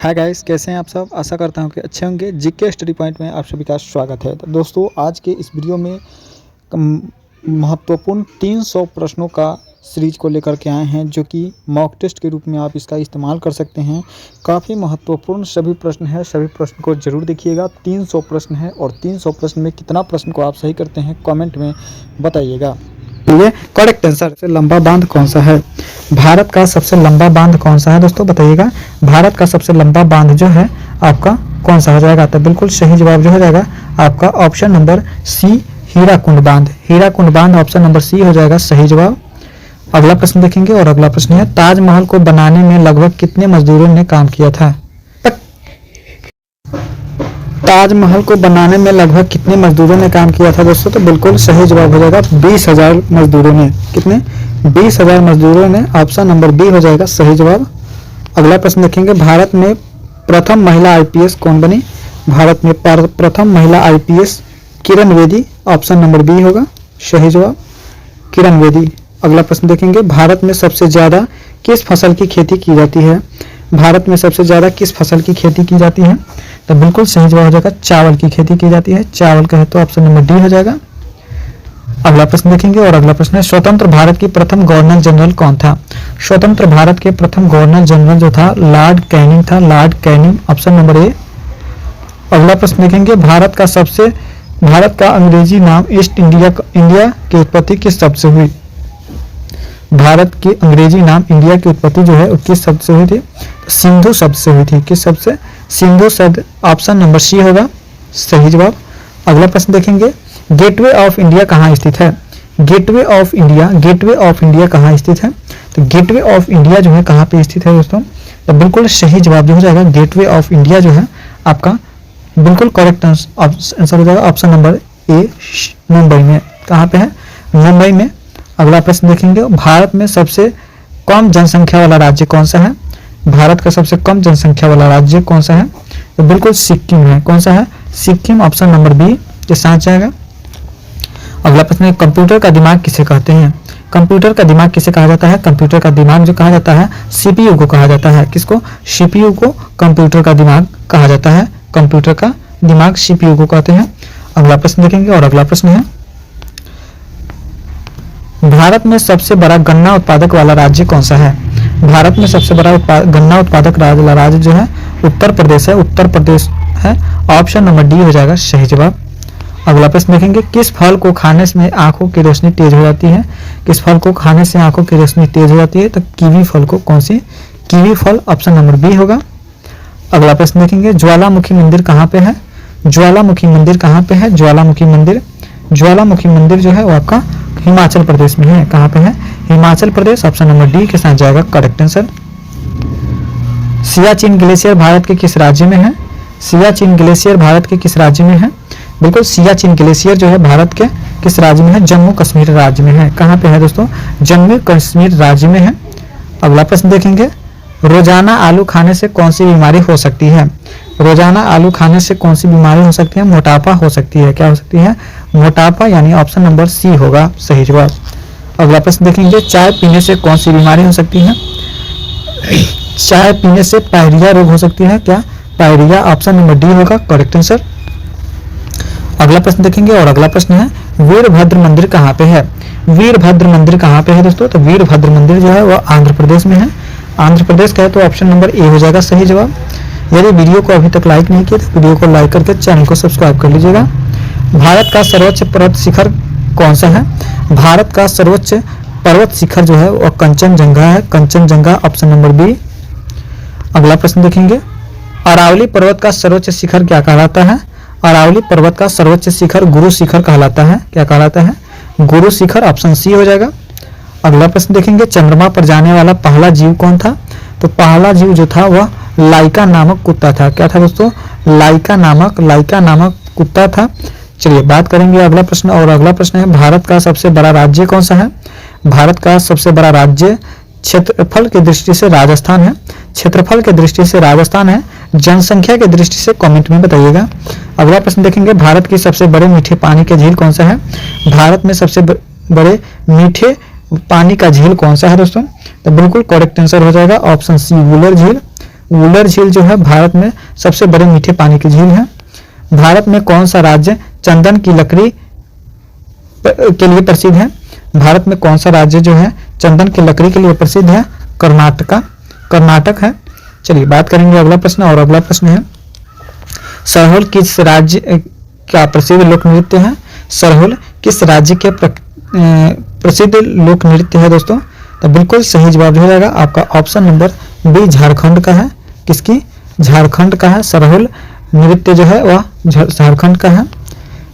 Hi guys, कैसे हैं आप सब। आशा करता हूं कि अच्छे होंगे। जीके स्टडी पॉइंट में आप सभी का स्वागत है। तो दोस्तों, आज के इस वीडियो में महत्वपूर्ण 300 प्रश्नों का सीरीज को लेकर के आए हैं, जो कि मॉक टेस्ट के रूप में आप इसका इस्तेमाल कर सकते हैं। काफ़ी महत्वपूर्ण सभी प्रश्न हैं, सभी प्रश्न को जरूर देखिएगा। 300 प्रश्न है और 300 प्रश्न में कितना प्रश्न को आप सही करते हैं कमेंट में बताइएगा। ये करेक्ट आंसर। सबसे लंबा बांध कौन सा है? भारत का सबसे लंबा बांध कौन सा है दोस्तों, बताइएगा। भारत का सबसे लंबा बांध जो है आपका कौन सा हो जाएगा? तो बिल्कुल सही जवाब जो हो जाएगा आपका ऑप्शन नंबर सी, हीराकुंड बांध। हीराकुंड बांध ऑप्शन नंबर सी हो जाएगा सही जवाब। अगला प्रश्न देखेंगे और अगला प्रश्न है, ताजमहल को बनाने में लगभग कितने मजदूरों ने काम किया था? ताजमहल को बनाने में लगभग कितने मजदूरों ने काम किया था दोस्तों? तो बिल्कुल सही जवाब हो जाएगा 20,000 मजदूरों ने। कितने? 20,000 मजदूरों ने। ऑप्शन नंबर बी हो जाएगा सही जवाब। अगला प्रश्न देखेंगे, भारत में प्रथम महिला आईपीएस कौन बनी? भारत में प्रथम महिला IPS Kiran Bedi. Option number B होगा सही जवाब, किरण बेदी। अगला प्रश्न देखेंगे, भारत में सबसे ज्यादा किस फसल की खेती की जाती है? भारत में सबसे ज्यादा किस फसल की खेती की जाती है? तो बिल्कुल सही जवाब हो जाएगा चावल की खेती की जाती है। चावल का है तो ऑप्शन नंबर डी हो जाएगा। अगला प्रश्न देखेंगे और अगला प्रश्न है, स्वतंत्र भारत की प्रथम गवर्नर जनरल कौन था? स्वतंत्र भारत के प्रथम गवर्नर जनरल जो था लॉर्ड कैनिंग था, Lord Canning. Option number A. अगला प्रश्न देखेंगे, भारत का अंग्रेजी नाम ईस्ट इंडिया की उत्पत्ति किस शब्द से हुई? भारत की अंग्रेजी नाम इंडिया की उत्पत्ति जो है किस शब्द से हुई थी? सिंधु शब्द से हुई थी। किस शब्द से? सिंधु शब्द। ऑप्शन नंबर सी होगा सही जवाब। अगला प्रश्न देखेंगे, गेटवे ऑफ इंडिया कहाँ स्थित है? गेटवे ऑफ इंडिया कहाँ स्थित है? तो गेटवे ऑफ इंडिया जो है कहाँ पे स्थित है दोस्तों? तो बिल्कुल सही जवाब जो हो जाएगा गेटवे ऑफ इंडिया जो है आपका बिल्कुल करेक्ट आंसर हो जाएगा ऑप्शन नंबर ए, मुंबई में। कहाँ पे है? मुंबई में। अगला प्रश्न देखेंगे, भारत में सबसे कम जनसंख्या वाला राज्य कौन सा है? भारत का सबसे कम जनसंख्या वाला राज्य कौन सा है? तो बिल्कुल सिक्किम है। कौन सा है? सिक्किम। ऑप्शन नंबर बी के साथ जाएगा। अगला प्रश्न है, कंप्यूटर का दिमाग किसे कहते हैं? कंप्यूटर का दिमाग किसे कहा जाता है? कंप्यूटर का दिमाग जो कहा जाता है सीपीयू को कहा जाता है। किसको? सीपीयू को कंप्यूटर का दिमाग कहा जाता है। कंप्यूटर का दिमाग सीपीयू को कहते हैं। अगला प्रश्न देखेंगे और अगला प्रश्न है, भारत में सबसे बड़ा गन्ना उत्पादक वाला राज्य कौन सा है? भारत में सबसे बड़ा गन्ना उत्पादक वाला राज्य जो है उत्तर प्रदेश है। उत्तर प्रदेश है। ऑप्शन नंबर डी हो जाएगा सही जवाब। अगला प्रश्न देखेंगे, किस फल को खाने से आंखों की रोशनी तेज हो जाती है? किस फल को खाने से आंखों की रोशनी तेज हो जाती है? तो कीवी फल को। कौन सी? कीवी फल। ऑप्शन नंबर बी होगा। अगला प्रश्न देखेंगे, ज्वालामुखी मंदिर कहाँ पे है? ज्वालामुखी मंदिर कहाँ पे है? ज्वालामुखी मंदिर जो है वो आपका हिमाचल प्रदेश में है। कहाँ पे है? Himachal Pradesh. Option number D के साथ जाएगा correct answer. Siachen glacier Bharat के किस राज्य में है? सियाचिन ग्लेशियर भारत के किस राज्य में है? बिल्कुल सियाचिन ग्लेशियर जो है भारत के किस राज्य में है? जम्मू कश्मीर राज्य में है। कहाँ पे है दोस्तों? जम्मू कश्मीर राज्य में है। अगला प्रश्न देखेंगे, रोजाना आलू खाने से कौन सी बीमारी हो सकती है? रोजाना आलू खाने से कौन सी बीमारी हो सकती है? मोटापा हो सकती है। क्या हो सकती है? मोटापा, यानी ऑप्शन नंबर सी होगा सही जवाब। अगला प्रश्न देखेंगे, चाय पीने से कौन सी बीमारी हो सकती है? चाय पीने से पायरिया रोग हो सकती है। क्या? पायरिया। ऑप्शन नंबर डी होगा करेक्ट आंसर। अगला प्रश्न देखेंगे और अगला प्रश्न है, वीरभद्र मंदिर कहाँ पे है? वीरभद्र मंदिर कहाँ पे है दोस्तों? तो वीरभद्र मंदिर जो है वह आंध्र प्रदेश में है। आंध्र प्रदेश का है तो ऑप्शन नंबर ए हो जाएगा सही जवाब। यदि वीडियो को अभी तक लाइक नहीं किया तो वीडियो को लाइक करके चैनल को सब्सक्राइब कर लीजिएगा। भारत का सर्वोच्च पर्वत शिखर कौन सा है? भारत का सर्वोच्च पर्वत शिखर जो है वह कंचनजंगा है। कंचनजंगा। Option number B. अगला प्रश्न देखेंगे, अरावली पर्वत का सर्वोच्च शिखर क्या कहलाता है? अरावली पर्वत का सर्वोच्च शिखर गुरु शिखर कहलाता है। क्या कहलाता है? गुरु शिखर। ऑप्शन सी हो जाएगा। अगला प्रश्न देखेंगे, चंद्रमा पर जाने वाला पहला जीव कौन था? तो पहला जीव जो था वह लाइका नामक कुत्ता था। क्या था दोस्तों? लाइका नामक कुत्ता था। चलिए बात करेंगे अगला प्रश्न और अगला प्रश्न है, भारत का सबसे बड़ा राज्य कौन सा है? भारत का सबसे बड़ा राज्य क्षेत्रफल की दृष्टि से राजस्थान है। क्षेत्रफल की दृष्टि से राजस्थान है। जनसंख्या की दृष्टि से कमेंट में बताइएगा। अगला प्रश्न देखेंगे, भारत की सबसे बड़े मीठे पानी के झील कौन सा है? भारत में सबसे बड़े मीठे पानी का झील कौन सा है दोस्तों? तो बिल्कुल करेक्ट आंसर हो जाएगा ऑप्शन सी, वुलर झील। वुलर झील जो है भारत में सबसे बड़े मीठे पानी की झील है। भारत में कौन सा राज्य चंदन की लकड़ी के लिए प्रसिद्ध है? भारत में कौन सा राज्य जो है चंदन की लकड़ी के लिए प्रसिद्ध है? कर्नाटक है। चलिए बात करेंगे अगला प्रश्न, और अगला प्रश्न है सरहुल किस राज्य का प्रसिद्ध लोक नृत्य है? सरहुल किस राज्य के प्रसिद्ध लोक नृत्य है दोस्तों? तो बिल्कुल सही जवाब हो जाएगा आपका ऑप्शन नंबर बी, झारखंड का है। किसकी? झारखंड का है। सरहुल नृत्य जो है वह झारखंड का है।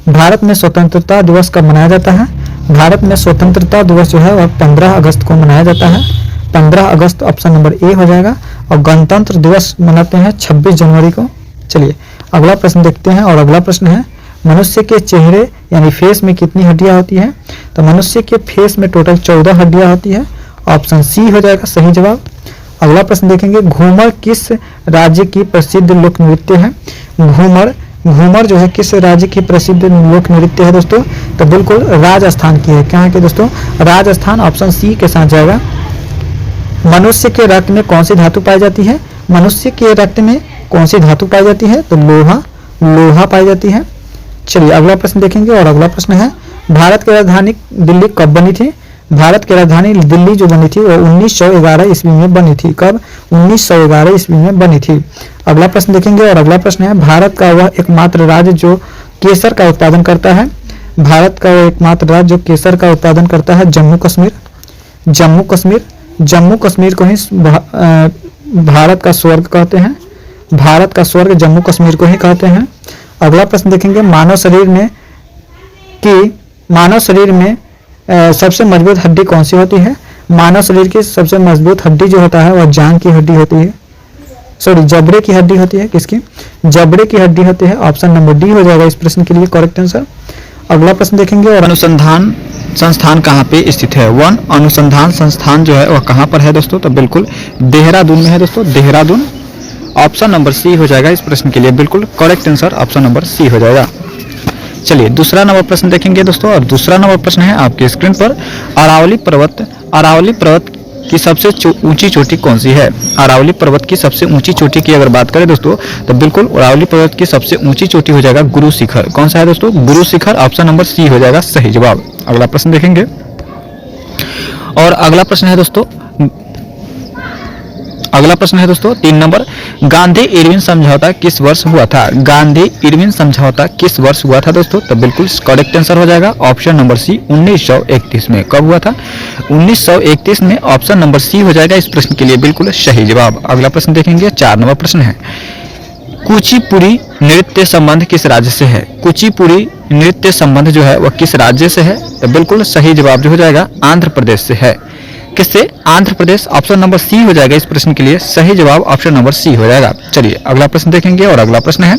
भारत में स्वतंत्रता दिवस कब मनाया जाता है? भारत में स्वतंत्रता दिवस जो है वह 15 अगस्त को मनाया जाता है। 15 अगस्त ऑप्शन नंबर ए हो जाएगा। और गणतंत्र दिवस मनाते हैं 26 जनवरी को। चलिए अगला प्रश्न देखते हैं, और अगला प्रश्न है मनुष्य के चेहरे यानी फेस में कितनी हड्डियां होती है? तो मनुष्य के फेस में टोटल 14 हड्डियां होती है। ऑप्शन सी हो जाएगा सही जवाब। अगला प्रश्न देखेंगे घूमर किस राज्य की प्रसिद्ध लोक नृत्य है? घूमर जो है किस राज्य की प्रसिद्ध लोक नृत्य है दोस्तों? तो बिल्कुल राजस्थान की है। कहाँ की दोस्तों? राजस्थान। ऑप्शन सी के साथ जाएगा। मनुष्य के रक्त में कौन सी धातु पाई जाती है? मनुष्य के रक्त में कौन सी धातु पाई जाती है? तो लोहा पाई जाती है। चलिए अगला प्रश्न देखेंगे, और अगला प्रश्न है भारत की राजधानी दिल्ली कब बनी थी? भारत की राजधानी दिल्ली जो बनी थी वो 1911 ईस्वी में बनी थी। कब? 1911 ईस्वी में बनी थी। अगला प्रश्न देखेंगे, और अगला प्रश्न है भारत का वह एकमात्र राज्य जो केसर का उत्पादन करता है? भारत का वह एकमात्र राज्य जो केसर का उत्पादन करता है जम्मू कश्मीर को ही भारत का स्वर्ग कहते हैं। भारत का स्वर्ग जम्मू कश्मीर को ही कहते हैं। अगला प्रश्न देखेंगे मानव शरीर में सबसे मजबूत हड्डी कौन सी होती है? मानव शरीर की सबसे मजबूत हड्डी जो होता है वह जांघ की हड्डी होती है। जबड़े की हड्डी होती है। किसकी? जबड़े की हड्डी होती है। ऑप्शन नंबर डी हो जाएगा इस प्रश्न के लिए करेक्ट आंसर। अगला प्रश्न देखेंगे, और अनुसंधान संस्थान कहाँ पे स्थित है? वन अनुसंधान संस्थान जो है वह कहाँ पर है दोस्तों? तो बिल्कुल देहरादून में है दोस्तों, देहरादून। ऑप्शन नंबर सी हो जाएगा इस प्रश्न के लिए बिल्कुल correct answer. Option number C हो जाएगा। चलिए दूसरा नंबर प्रश्न देखेंगे दोस्तों, और दूसरा नंबर प्रश्न है आपके स्क्रीन पर अरावली पर्वत की सबसे ऊंची चोटी कौन सी है? अरावली पर्वत की सबसे ऊंची चोटी की अगर बात करें दोस्तों तो बिल्कुल अरावली पर्वत की सबसे ऊंची चोटी हो जाएगा गुरु शिखर। कौन सा है दोस्तों? Guru Shikhar. Option number C हो जाएगा सही जवाब। अगला प्रश्न देखेंगे, और अगला प्रश्न है दोस्तों 3 नंबर गांधी इरविन समझौता किस वर्ष हुआ था? गांधी इरविन समझौता किस वर्ष हुआ था दोस्तों? तो बिल्कुल करेक्ट आंसर हो जाएगा ऑप्शन नंबर सी 1931 में। कब हुआ था? 1931 में। ऑप्शन नंबर सी हो जाएगा इस प्रश्न के लिए बिल्कुल सही जवाब। अगला प्रश्न देखेंगे, 4 नंबर प्रश्न है कुचिपुड़ी नृत्य संबंध किस राज्य से है? कुचिपुड़ी नृत्य संबंध जो है वह किस राज्य से है? तो बिल्कुल सही जवाब जो हो जाएगा आंध्र प्रदेश से है। किससे? Andhra Pradesh. Option number C हो जाएगा इस प्रश्न के लिए सही जवाब। ऑप्शन नंबर सी हो जाएगा। चलिए अगला प्रश्न देखेंगे, और अगला प्रश्न है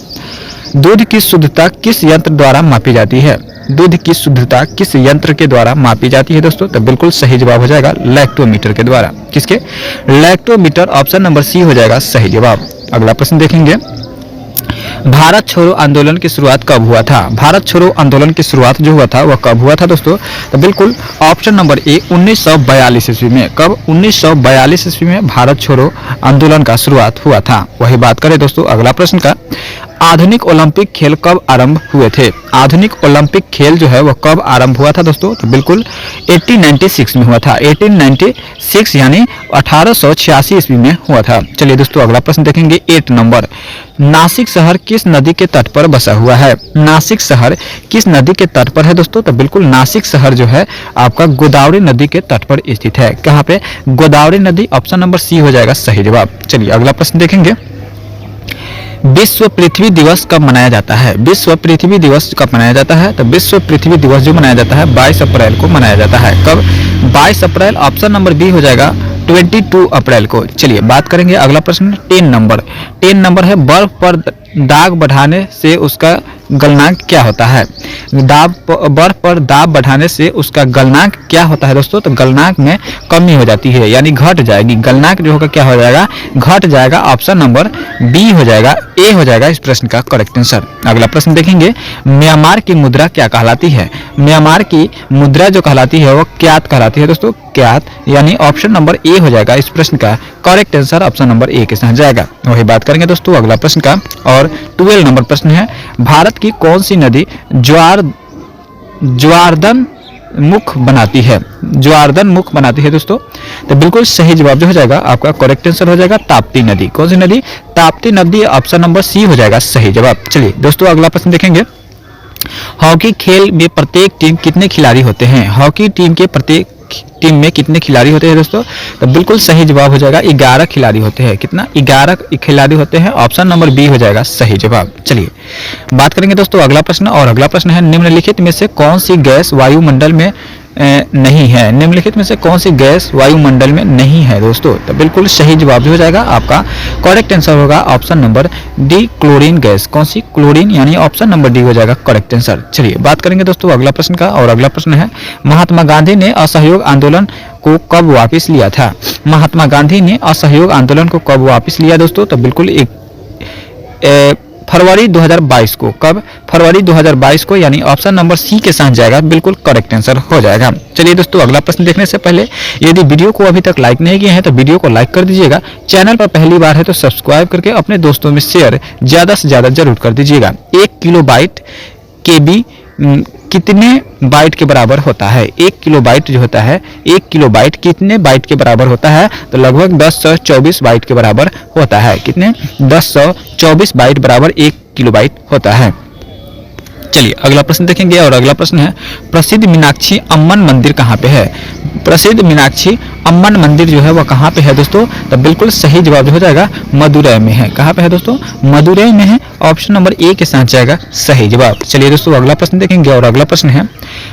दूध की शुद्धता किस यंत्र द्वारा मापी जाती है? दूध की शुद्धता किस यंत्र के द्वारा मापी जाती है दोस्तों? तो बिल्कुल सही जवाब हो जाएगा लैक्टोमीटर के द्वारा। किसके? लैक्टोमीटर। ऑप्शन नंबर सी हो जाएगा सही जवाब। अगला प्रश्न देखेंगे, भारत छोड़ो आंदोलन की शुरुआत कब हुआ था? भारत छोड़ो आंदोलन की शुरुआत जो हुआ था वह कब हुआ था दोस्तों? तो बिल्कुल ऑप्शन नंबर ए 1942 ईस्वी में। कब? 1942 ईस्वी में भारत छोड़ो आंदोलन का शुरुआत हुआ था। वही बात करें दोस्तों अगला प्रश्न का, आधुनिक ओलंपिक खेल कब आरंभ हुए थे? आधुनिक ओलंपिक खेल जो है वह कब आरंभ हुआ था दोस्तों? तो बिल्कुल 1896 में हुआ था। 1896 यानी 1886 ईस्वी में हुआ था। चलिए दोस्तों अगला प्रश्न देखेंगे, 8 नंबर नासिक शहर किस नदी के तट पर बसा हुआ है? नासिक शहर किस नदी के तट पर है दोस्तों? तो बिल्कुल नासिक शहर जो है आपका गोदावरी नदी के तट पर स्थित है। कहाँ पे? गोदावरी नदी। ऑप्शन नंबर सी हो जाएगा सही जवाब। चलिए अगला प्रश्न देखेंगे, विश्व पृथ्वी दिवस कब मनाया जाता है? विश्व पृथ्वी दिवस कब मनाया जाता है? तो विश्व पृथ्वी दिवस जो मनाया जाता है 22 अप्रैल को मनाया जाता है। कब? 22 अप्रैल। ऑप्शन नंबर बी हो जाएगा 22 अप्रैल को। चलिए बात करेंगे अगला प्रश्न, 10 नंबर है बर्फ पर दाग बढ़ाने से उसका गलनांक क्या होता है? बर्फ पर दाब बढ़ाने से उसका गलनांक क्या होता है दोस्तों? तो गलनांक में कमी हो जाती है यानी घट जाएगी। गलनांक जो होगा क्या हो जाएगा? घट जाएगा। ऑप्शन नंबर बी हो जाएगा, ए हो जाएगा इस प्रश्न का करेक्ट आंसर। अगला प्रश्न देखेंगे, म्यांमार की मुद्रा क्या कहलाती है? म्यांमार की मुद्रा जो कहलाती है वो क्या कहलाती है दोस्तों? अज्ञात, यानी ऑप्शन नंबर ए हो जाएगा इस प्रश्न का correct answer, option number A के साथ जाएगा। वही बात करेंगे दोस्तों अगला प्रश्न का, और 12 नंबर प्रश्न है, भारत की कौन सी नदी ज्वारदन मुख बनाती है, ज्वारदन मुख बनाती है दोस्तों? तो बिल्कुल सही जवाब जो हो जाएगा आपका करेक्ट आंसर हो जाएगा ताप्ती नदी। कौन सी नदी? ताप्ती नदी, ऑप्शन नंबर सी हो जाएगा सही जवाब। चलिए दोस्तों अगला प्रश्न देखेंगे, हॉकी खेल में प्रत्येक टीम कितने खिलाड़ी होते हैं? हॉकी टीम के प्रत्येक टीम में कितने खिलाड़ी होते हैं दोस्तों? तो बिल्कुल सही जवाब हो जाएगा 11 खिलाड़ी होते हैं। कितना? 11 खिलाड़ी होते हैं, ऑप्शन नंबर बी हो जाएगा सही जवाब। चलिए बात करेंगे दोस्तों अगला प्रश्न, और अगला प्रश्न है, निम्नलिखित में से कौन सी गैस वायुमंडल में नहीं है? निम्नलिखित में से कौन सी गैस वायुमंडल में नहीं है दोस्तों? तो बिल्कुल सही जवाब जो हो जाएगा आपका करेक्ट आंसर होगा option number D chlorine gas. कौन सी? क्लोरीन, यानी ऑप्शन नंबर डी हो जाएगा करेक्ट आंसर। चलिए बात करेंगे दोस्तों अगला प्रश्न का, और अगला प्रश्न है, महात्मा गांधी ने असहयोग आंदोलन को कब वापस लिया था? महात्मा गांधी ने असहयोग आंदोलन को कब वापस लिया दोस्तों? तो बिल्कुल फरवरी 2022 को। कब? फरवरी 2022 को, यानी ऑप्शन नंबर सी के साथ जाएगा, बिल्कुल करेक्ट आंसर हो जाएगा। चलिए दोस्तों अगला प्रश्न देखने से पहले यदि वीडियो को अभी तक लाइक नहीं किए हैं तो वीडियो को लाइक कर दीजिएगा, चैनल पर पहली बार है तो सब्सक्राइब करके अपने दोस्तों में शेयर ज्यादा से ज्यादा जरूर कर दीजिएगा। 1 किलोबाइट केबी कितने बाइट के बराबर होता है? 1 किलोबाइट जो होता है, 1 किलोबाइट कितने बाइट के बराबर होता है? तो लगभग 1024 बाइट के बराबर होता है। कितने? 1024 बाइट बराबर 1 किलोबाइट होता है। चलिए अगला प्रश्न देखेंगे, और अगला प्रश्न है, प्रसिद्ध मीनाक्षी अम्मन मंदिर कहाँ पे है? प्रसिद्ध मीनाक्षी अम्मन मंदिर जो है वह कहाँ पे है दोस्तों? तो बिल्कुल सही जवाब हो जाएगा मदुरै में है। कहाँ पे है दोस्तों? मदुरै में है, ऑप्शन नंबर ए के साथ जाएगा सही जवाब। चलिए दोस्तों अगला प्रश्न देखेंगे, और अगला प्रश्न है,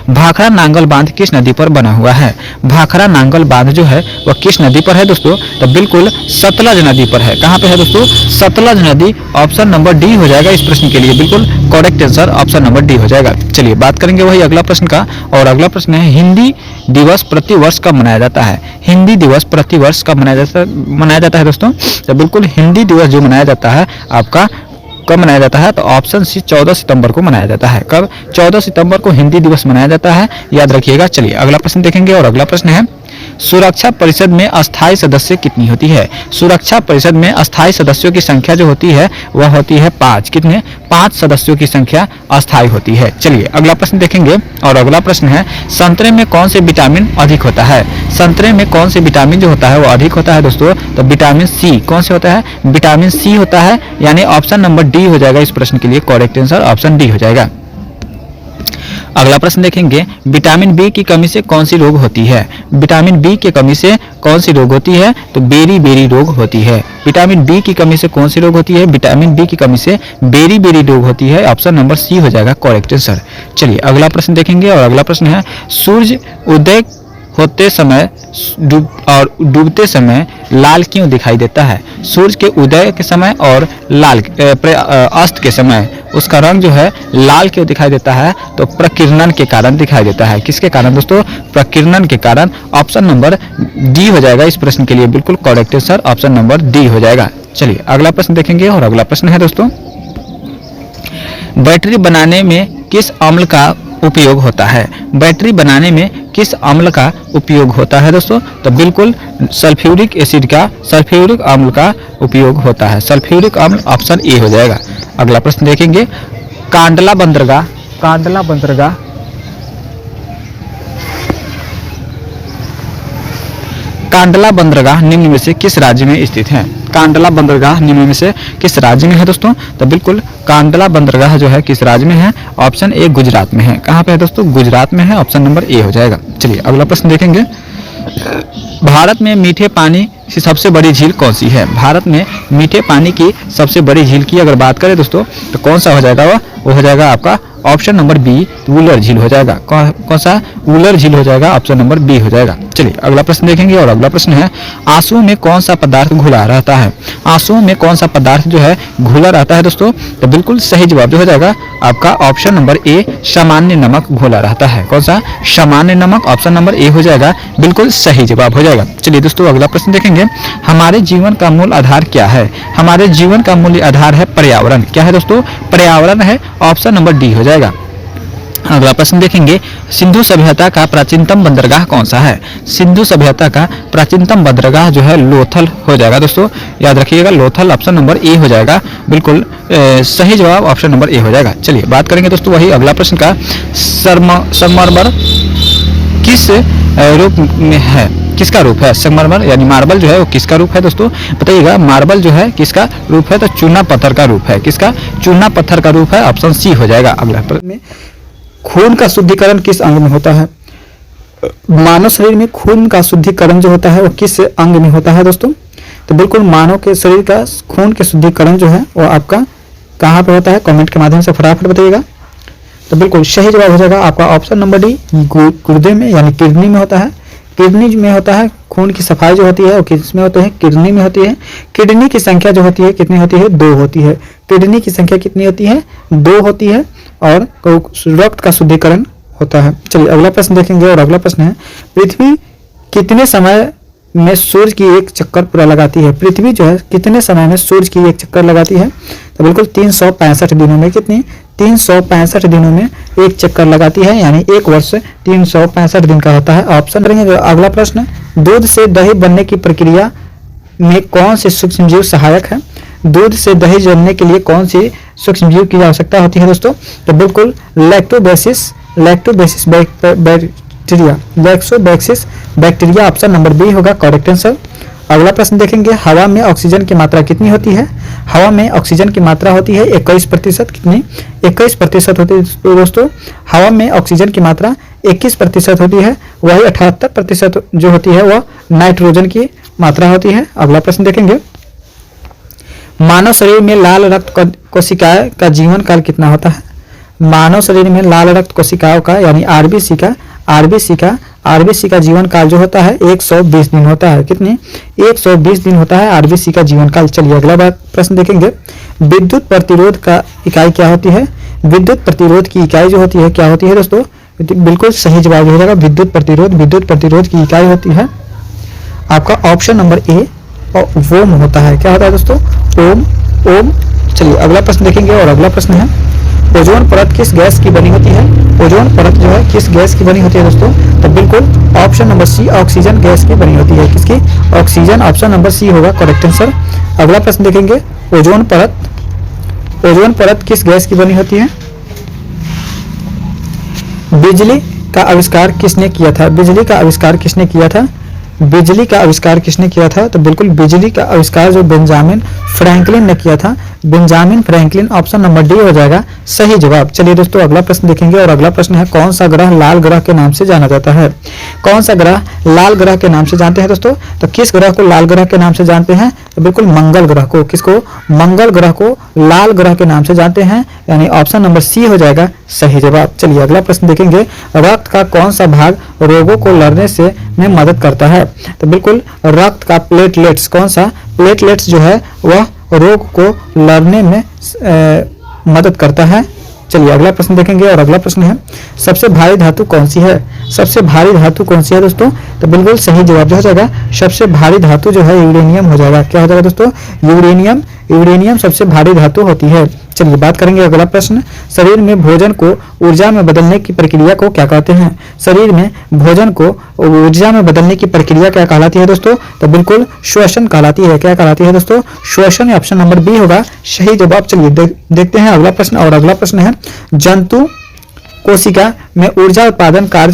भाखड़ा नांगल बांध किस नदी पर बना हुआ है? भाखड़ा नांगल बांध जो है वह किस नदी पर है दोस्तों? तो बिल्कुल सतलज नदी पर है। कहाँ पे है दोस्तों? सतलज नदी, ऑप्शन नंबर डी हो जाएगा इस प्रश्न के लिए, बिल्कुल correct answer option number D हो जाएगा। चलिए बात करेंगे वही अगला प्रश्न का, और अगला प्रश्न है, हिंदी दिवस प्रति वर्ष कब मनाया जाता है? हिंदी दिवस प्रति वर्ष कब मनाया जाता है दोस्तों? तो बिल्कुल हिंदी दिवस जो मनाया जाता है आपका कब मनाया जाता है? तो ऑप्शन सी 14 सितंबर को मनाया जाता है। कब? 14 सितंबर को हिंदी दिवस मनाया जाता है, याद रखिएगा। चलिए अगला प्रश्न देखेंगे, और अगला प्रश्न है, सुरक्षा परिषद में अस्थायी सदस्य कितनी होती है? सुरक्षा परिषद में अस्थायी सदस्यों की संख्या जो होती है वह होती है 5। कितने? 5 सदस्यों की संख्या अस्थायी होती है। चलिए अगला प्रश्न देखेंगे, और अगला प्रश्न है, संतरे में कौन से विटामिन अधिक होता है? संतरे में कौन से विटामिन जो होता है वो अधिक होता है दोस्तों? तो विटामिन सी। कौन से होता है? विटामिन सी होता है, यानी ऑप्शन नंबर डी हो जाएगा इस प्रश्न के लिए करेक्ट आंसर, ऑप्शन डी हो जाएगा। अगला प्रश्न देखेंगे, विटामिन बी की कमी से कौन सी रोग होती है? विटामिन बी की कमी से कौन सी रोग होती है? तो बेरी बेरी रोग होती है। विटामिन बी की कमी से कौन सी रोग होती है? विटामिन बी की कमी से बेरी बेरी रोग होती है, ऑप्शन नंबर सी हो जाएगा करेक्ट आंसर। चलिए अगला प्रश्न देखेंगे, और अगला प्रश्न है, सूर्य उदय होते समय डूबते समय लाल क्यों दिखाई देता है? सूर्य के उदय के समय और लाल अस्त के समय उसका रंग जो है लाल क्यों दिखाई देता है? तो प्रकीर्णन के कारण दिखाई देता है। किसके कारण दोस्तों? प्रकीर्णन के कारण, ऑप्शन नंबर डी हो जाएगा इस प्रश्न के लिए, बिल्कुल correct answer option number D हो जाएगा। चलिए अगला प्रश्न देखेंगे, और अगला प्रश्न है दोस्तों, बैटरी बनाने में किस अम्ल का उपयोग होता है? बैटरी बनाने में किस अम्ल का उपयोग होता है दोस्तों? तो बिल्कुल सल्फ्यूरिक एसिड का, सल्फ्यूरिक अम्ल का उपयोग होता है। सल्फ्यूरिक अम्ल, ऑप्शन ए हो जाएगा। अगला प्रश्न देखेंगे, कांडला बंदरगाह कांडला बंदरगाह निम्न में से किस राज्य में स्थित है? कांडला बंदरगाह निम्न में से किस राज्य में है दोस्तों? तो बिल्कुल कांडला बंदरगाह जो है किस राज्य में है? ऑप्शन ए गुजरात में है। कहाँ पे है दोस्तों? गुजरात में है, ऑप्शन नंबर ए हो जाएगा। चलिए अगला प्रश्न देखेंगे, भारत में मीठे पानी की सबसे बड़ी झील कौन सी है? भारत में मीठे पानी की सबसे बड़ी झील की अगर बात करें दोस्तों तो कौन सा हो जाएगा? वो हो जाएगा आपका ऑप्शन नंबर बी, वुलर झील हो जाएगा। कौन सा? वुलर झील हो जाएगा, ऑप्शन नंबर बी हो जाएगा। चलिए अगला प्रश्न देखेंगे, और अगला प्रश्न है, आंसुओं में कौन सा पदार्थ घुला रहता है? आंसुओं में कौन सा पदार्थ जो है घुला रहता है दोस्तों? तो बिल्कुल सही जवाब जो हो जाएगा आपका ऑप्शन नंबर ए, सामान्य नमक घोला रहता है। कौन सा? सामान्य नमक, ऑप्शन नंबर ए हो जाएगा, बिल्कुल सही जवाब हो जाएगा। चलिए दोस्तों अगला प्रश्न देखेंगे, हमारे जीवन का मूल आधार क्या है? हमारे जीवन का मूल आधार है पर्यावरण। क्या है दोस्तों? पर्यावरण है, ऑप्शन नंबर डी हो जाएगा। अगला प्रश्न देखेंगे, सिंधु सभ्यता का प्राचीनतम बंदरगाह कौन सा है? सिंधु सभ्यता का प्राचीनतम बंदरगाह जो है लोथल हो जाएगा दोस्तों, याद रखिएगा लोथल, ऑप्शन नंबर ए हो जाएगा। बिल्कुल सही जवाब ऑप्शन नंबर ए हो जाएगा। चलिए बात करेंगे दोस्तों वही अगला प्रश्न का, संगमरमर किस रूप में है, किसका रूप है? संगमरमर यानी मार्बल जो है वो किसका रूप है दोस्तों, बताइएगा। मार्बल जो है किसका रूप है? तो चूना पत्थर का रूप है। किसका? चूना पत्थर का रूप है, ऑप्शन सी हो जाएगा। अगला प्रश्न में खून का शुद्धिकरण किस अंग में होता है? मानव शरीर में खून का शुद्धिकरण जो होता है वो किस अंग में होता है दोस्तों? तो बिल्कुल मानव के शरीर का खून के शुद्धिकरण जो है वो आपका कहाँ पे होता है? कमेंट के माध्यम से फटाफट बताइएगा। तो बिल्कुल सही जवाब हो जाएगा आपका ऑप्शन नंबर डी, गुर्दे में यानी किडनी में होता है। किडनी में होता है खून की सफाई जो होती है वो किस में होती है? किडनी में होती है। किडनी की संख्या जो होती है कितनी होती है? 2 होती है। किडनी की संख्या कितनी होती है? 2 होती है और रक्त का शुद्धिकरण होता है। चलिए अगला प्रश्न देखेंगे और अगला प्रश्न है, पृथ्वी कितने समय में सूर्य की एक चक्कर पूरा लगाती है? पृथ्वी जो है कितने समय में सूर्य की एक चक्कर लगाती है? तो बिल्कुल 365 दिनों में। कितनी? 365 दिनों में एक चक्कर लगाती है, यानी एक वर्ष 365 दिन का होता है। ऑप्शन करेंगे अगला प्रश्न, दूध से दही बनने की प्रक्रिया में कौन से सूक्ष्मजीव सहायक है? दूध से दही बनने के लिए कौन सी सूक्ष्मजीव की आवश्यकता होती है दोस्तों? तो बिल्कुल लैक्टोबैसिस बैक्टीरिया, ऑप्शन नंबर बी होगा करेक्ट आंसर। अगला प्रश्न देखेंगे, हवा में ऑक्सीजन की मात्रा कितनी होती है? हवा में ऑक्सीजन की मात्रा होती है 21%। कितनी? 21% होती है दोस्तों। हवा में ऑक्सीजन की मात्रा 21% होती है, वही 78% जो होती है वह नाइट्रोजन की मात्रा होती है। अगला प्रश्न देखेंगे, मानव शरीर में लाल रक्त कोशिकाएं का जीवन काल कितना होता है? मानव शरीर में लाल रक्त कोशिकाओं का यानी आरबीसी का जीवन काल जो होता है 120 दिन होता है। कितनी? 120 दिन होता है आरबीसी का जीवन काल। चलिए अगला प्रश्न देखेंगे, विद्युत प्रतिरोध का इकाई क्या होती है? विद्युत प्रतिरोध की इकाई जो होती है क्या होती है दोस्तों? बिल्कुल सही जवाब हो जाएगा विद्युत प्रतिरोध की इकाई होती है आपका ऑप्शन नंबर ए ओम होता है। क्या होता है दोस्तों? ओम। चलिए अगला प्रश्न देखेंगे और अगला प्रश्न है, ओजोन परत किस गैस की बनी होती है? ओजोन परत जो है किस गैस की बनी होती है दोस्तों? तो बिल्कुल option number C, oxygen gas की बनी होती है। किसकी? ऑक्सीजन, ऑप्शन नंबर सी होगा करेक्ट आंसर। अगला प्रश्न देखेंगे, ओजोन परत किस गैस की बनी होती है? बिजली का आविष्कार किसने किया था? बिजली का आविष्कार किसने किया था? तो बिल्कुल बिजली का आविष्कार जो बेंजामिन फ्रैंकलिन ने किया था। Benjamin Franklin, option number D हो जाएगा सही जवाब। चलिए दोस्तों अगला प्रश्न देखेंगे और अगला प्रश्न है, कौन सा ग्रह लाल ग्रह के नाम से जाना जाता है? कौन सा ग्रह लाल ग्रह के नाम से जानते हैं दोस्तों? तो किस ग्रह को लाल ग्रह के नाम से जानते हैं? तो बिल्कुल मंगल ग्रह को। किसको? मंगल ग्रह को लाल ग्रह के नाम से जानते हैं, यानी ऑप्शन नंबर सी हो जाएगा सही जवाब। चलिए अगला प्रश्न देखेंगे, रक्त का कौन सा भाग रोगों को लड़ने से में मदद करता है? तो बिल्कुल रक्त का प्लेटलेट्स, कौन सा? प्लेटलेट्स जो है वह रोग को लड़ने में मदद करता है। चलिए अगला प्रश्न देखेंगे और अगला प्रश्न है, सबसे भारी धातु कौन सी है? सबसे भारी धातु कौन सी है दोस्तों? तो बिल्कुल सही जवाब जो हो जाएगा सबसे भारी धातु जो है यूरेनियम हो जाएगा। क्या हो जाएगा दोस्तों? यूरेनियम सबसे भारी धातु होती है। चलिए बात करेंगे अगला प्रश्न, शरीर में भोजन को ऊर्जा में बदलने की प्रक्रिया को क्या कहते हैं? शरीर में भोजन को ऊर्जा में बदलने की प्रक्रिया क्या कहलाती है दोस्तों? तो बिल्कुल श्वसन कहलाती है। क्या कहलाती है दोस्तों? श्वसन, ऑप्शन नंबर बी होगा सही जवाब। चलिए देखते हैं अगला प्रश्न और अगला प्रश्न है, जंतु कोशिका में ऊर्जा उत्पादन कार्य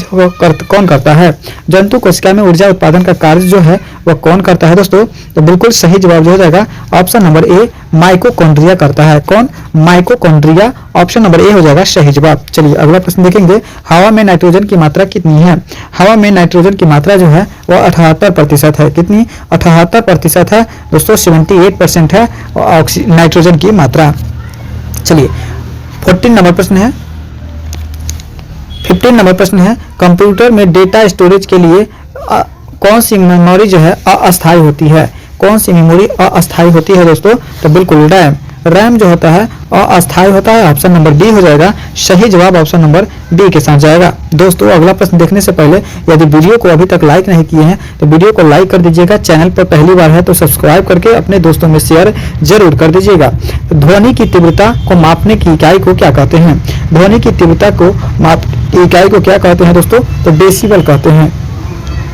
कौन करता है? जंतु कोशिका में ऊर्जा उत्पादन का कार्य जो है वह कौन करता है दोस्तों? तो बिल्कुल सही जवाब जो हो जाएगा ऑप्शन नंबर ए, माइटोकॉन्ड्रिया करता है। कौन? माइटोकॉन्ड्रिया, ऑप्शन नंबर ए हो जाएगा सही जवाब। चलिए अगला प्रश्न देखेंगे, हवा में नाइट्रोजन की मात्रा कितनी है? हवा में नाइट्रोजन की मात्रा जो है वह 78% है। कितनी? 78% है दोस्तों, 78% है नाइट्रोजन की मात्रा। चलिए 15 नंबर प्रश्न है, कंप्यूटर में डेटा स्टोरेज के लिए कौन सी मेमोरी जो है अस्थायी होती है? कौन सी मेमोरी अस्थायी होती है दोस्तों? तो बिल्कुल रैम जो होता है अस्थायी होता है। ऑप्शन नंबर डी हो जाएगा सही जवाब, ऑप्शन नंबर डी के साथ जाएगा। दोस्तों अगला प्रश्न देखने से पहले यदि वीडियो को अभी तक लाइक नहीं किए हैं तो वीडियो को लाइक कर दीजिएगा। चैनल पर पहली बार है तो सब्सक्राइब करके अपने दोस्तों में शेयर जरूर कर दीजिएगा। ध्वनि की तीव्रता को मापने की इकाई को क्या कहते हैं? ध्वनि की तीव्रता को इकाई को क्या कहते हैं दोस्तों? तो डेसिबल कहते हैं।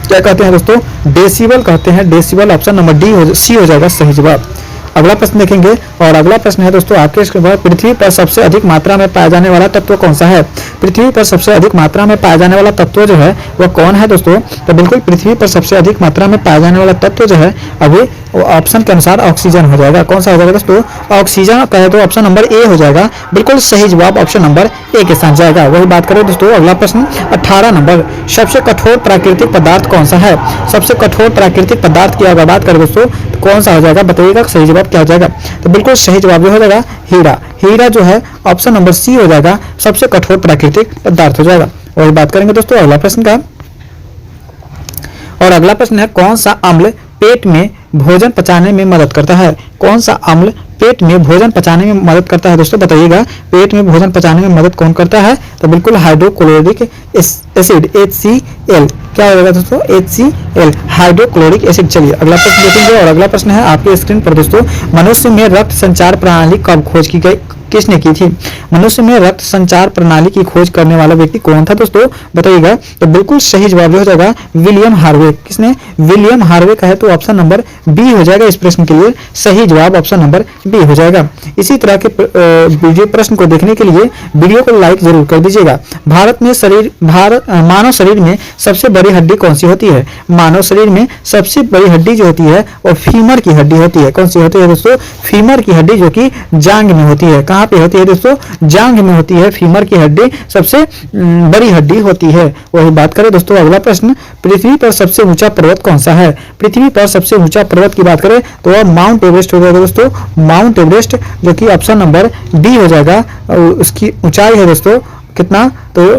क्या कहते हैं दोस्तों? डेसिबल कहते हैं। Decibel, option number D C हो जाएगा सही जवाब। अगला प्रश्न देखेंगे और अगला प्रश्न है दोस्तों आपके स्क्रीन पर, पृथ्वी पर सबसे अधिक मात्रा में पाया जाने वाला तत्व कौन सा है? पृथ्वी पर सबसे अधिक मात्रा में पाया जाने वाला तत्व जो है वह कौन है दोस्तों? तो बिल्कुल पृथ्वी पर सबसे अधिक मात्रा में पाया जाने वाला तत्व जो है अभी ऑप्शन के अनुसार ऑक्सीजन हो जाएगा। कौन सा हो जाएगा दोस्तों? ऑक्सीजन कहे तो ऑप्शन नंबर ए हो जाएगा। बिल्कुल सही जवाब ऑप्शन नंबर ए के साथ जाएगा। वही बात करें दोस्तों अगला प्रश्न 18 नंबर, सबसे कठोर प्राकृतिक पदार्थ कौन सा है? सबसे कठोर प्राकृतिक पदार्थ की अगर बात करें दोस्तों तो कौन सा हो जाएगा? बताइएगा सही जवाब क्या हो जाएगा? तो बिल्कुल सही जवाब हो जाएगा हीरा। हीरा जो है ऑप्शन नंबर सी हो जाएगा, सबसे कठोर प्राकृतिक पदार्थ हो जाएगा। वही बात करेंगे दोस्तों अगला प्रश्न का, और अगला प्रश्न है कौन सा अम्ल पेट में भोजन पचाने में मदद करता है? कौन सा अम्ल पेट में भोजन पचाने में मदद करता है दोस्तों? बताइएगा पेट में भोजन पचाने में मदद कौन करता है? तो बिल्कुल हाइड्रोक्लोरिक एसिड HCl। क्या हो जाएगा दोस्तों? HCl, hydrochloric acid. चलिए अगला प्रश्न देखेंगे और अगला प्रश्न है आपके स्क्रीन पर दोस्तों, मनुष्य में रक्त संचार प्रणाली कब खोज की गई? किसने की थी? मनुष्य में रक्त संचार प्रणाली की खोज करने वाला व्यक्ति कौन था दोस्तों? बताइएगा। तो बिल्कुल सही जवाब हो जाएगा विलियम हार्वे। किसने? विलियम हार्वे का है तो ऑप्शन नंबर बी हो जाएगा। इस प्रश्न के लिए सही जवाब ऑप्शन नंबर बी हो जाएगा। इसी तरह के वीडियो प्रश्न को देखने के लिए वीडियो को लाइक जरूर कर दीजिएगा। मानव शरीर में सबसे बड़ी हड्डी कौन सी होती है? मानव शरीर में सबसे बड़ी हड्डी जो होती है वो फीमर की हड्डी होती है। कौन सी होती है दोस्तों? फीमर की हड्डी, जो कि जांग में होती है। कहाँ पे होती है दोस्तों? जांग में होती है। फीमर की हड्डी सबसे बड़ी हड्डी होती है। वही बात करें दोस्तों अगला प्रश्न, पृथ्वी पर सबसे ऊंचा पर्वत कौन सा है? पृथ्वी पर सबसे ऊंचा पर्वत की बात करें तो वह माउंट एवरेस्ट हो जाएगा दोस्तों। माउंट एवरेस्ट, जो कि ऑप्शन नंबर डी हो जाएगा। उसकी ऊंचाई है दोस्तों कितना? तो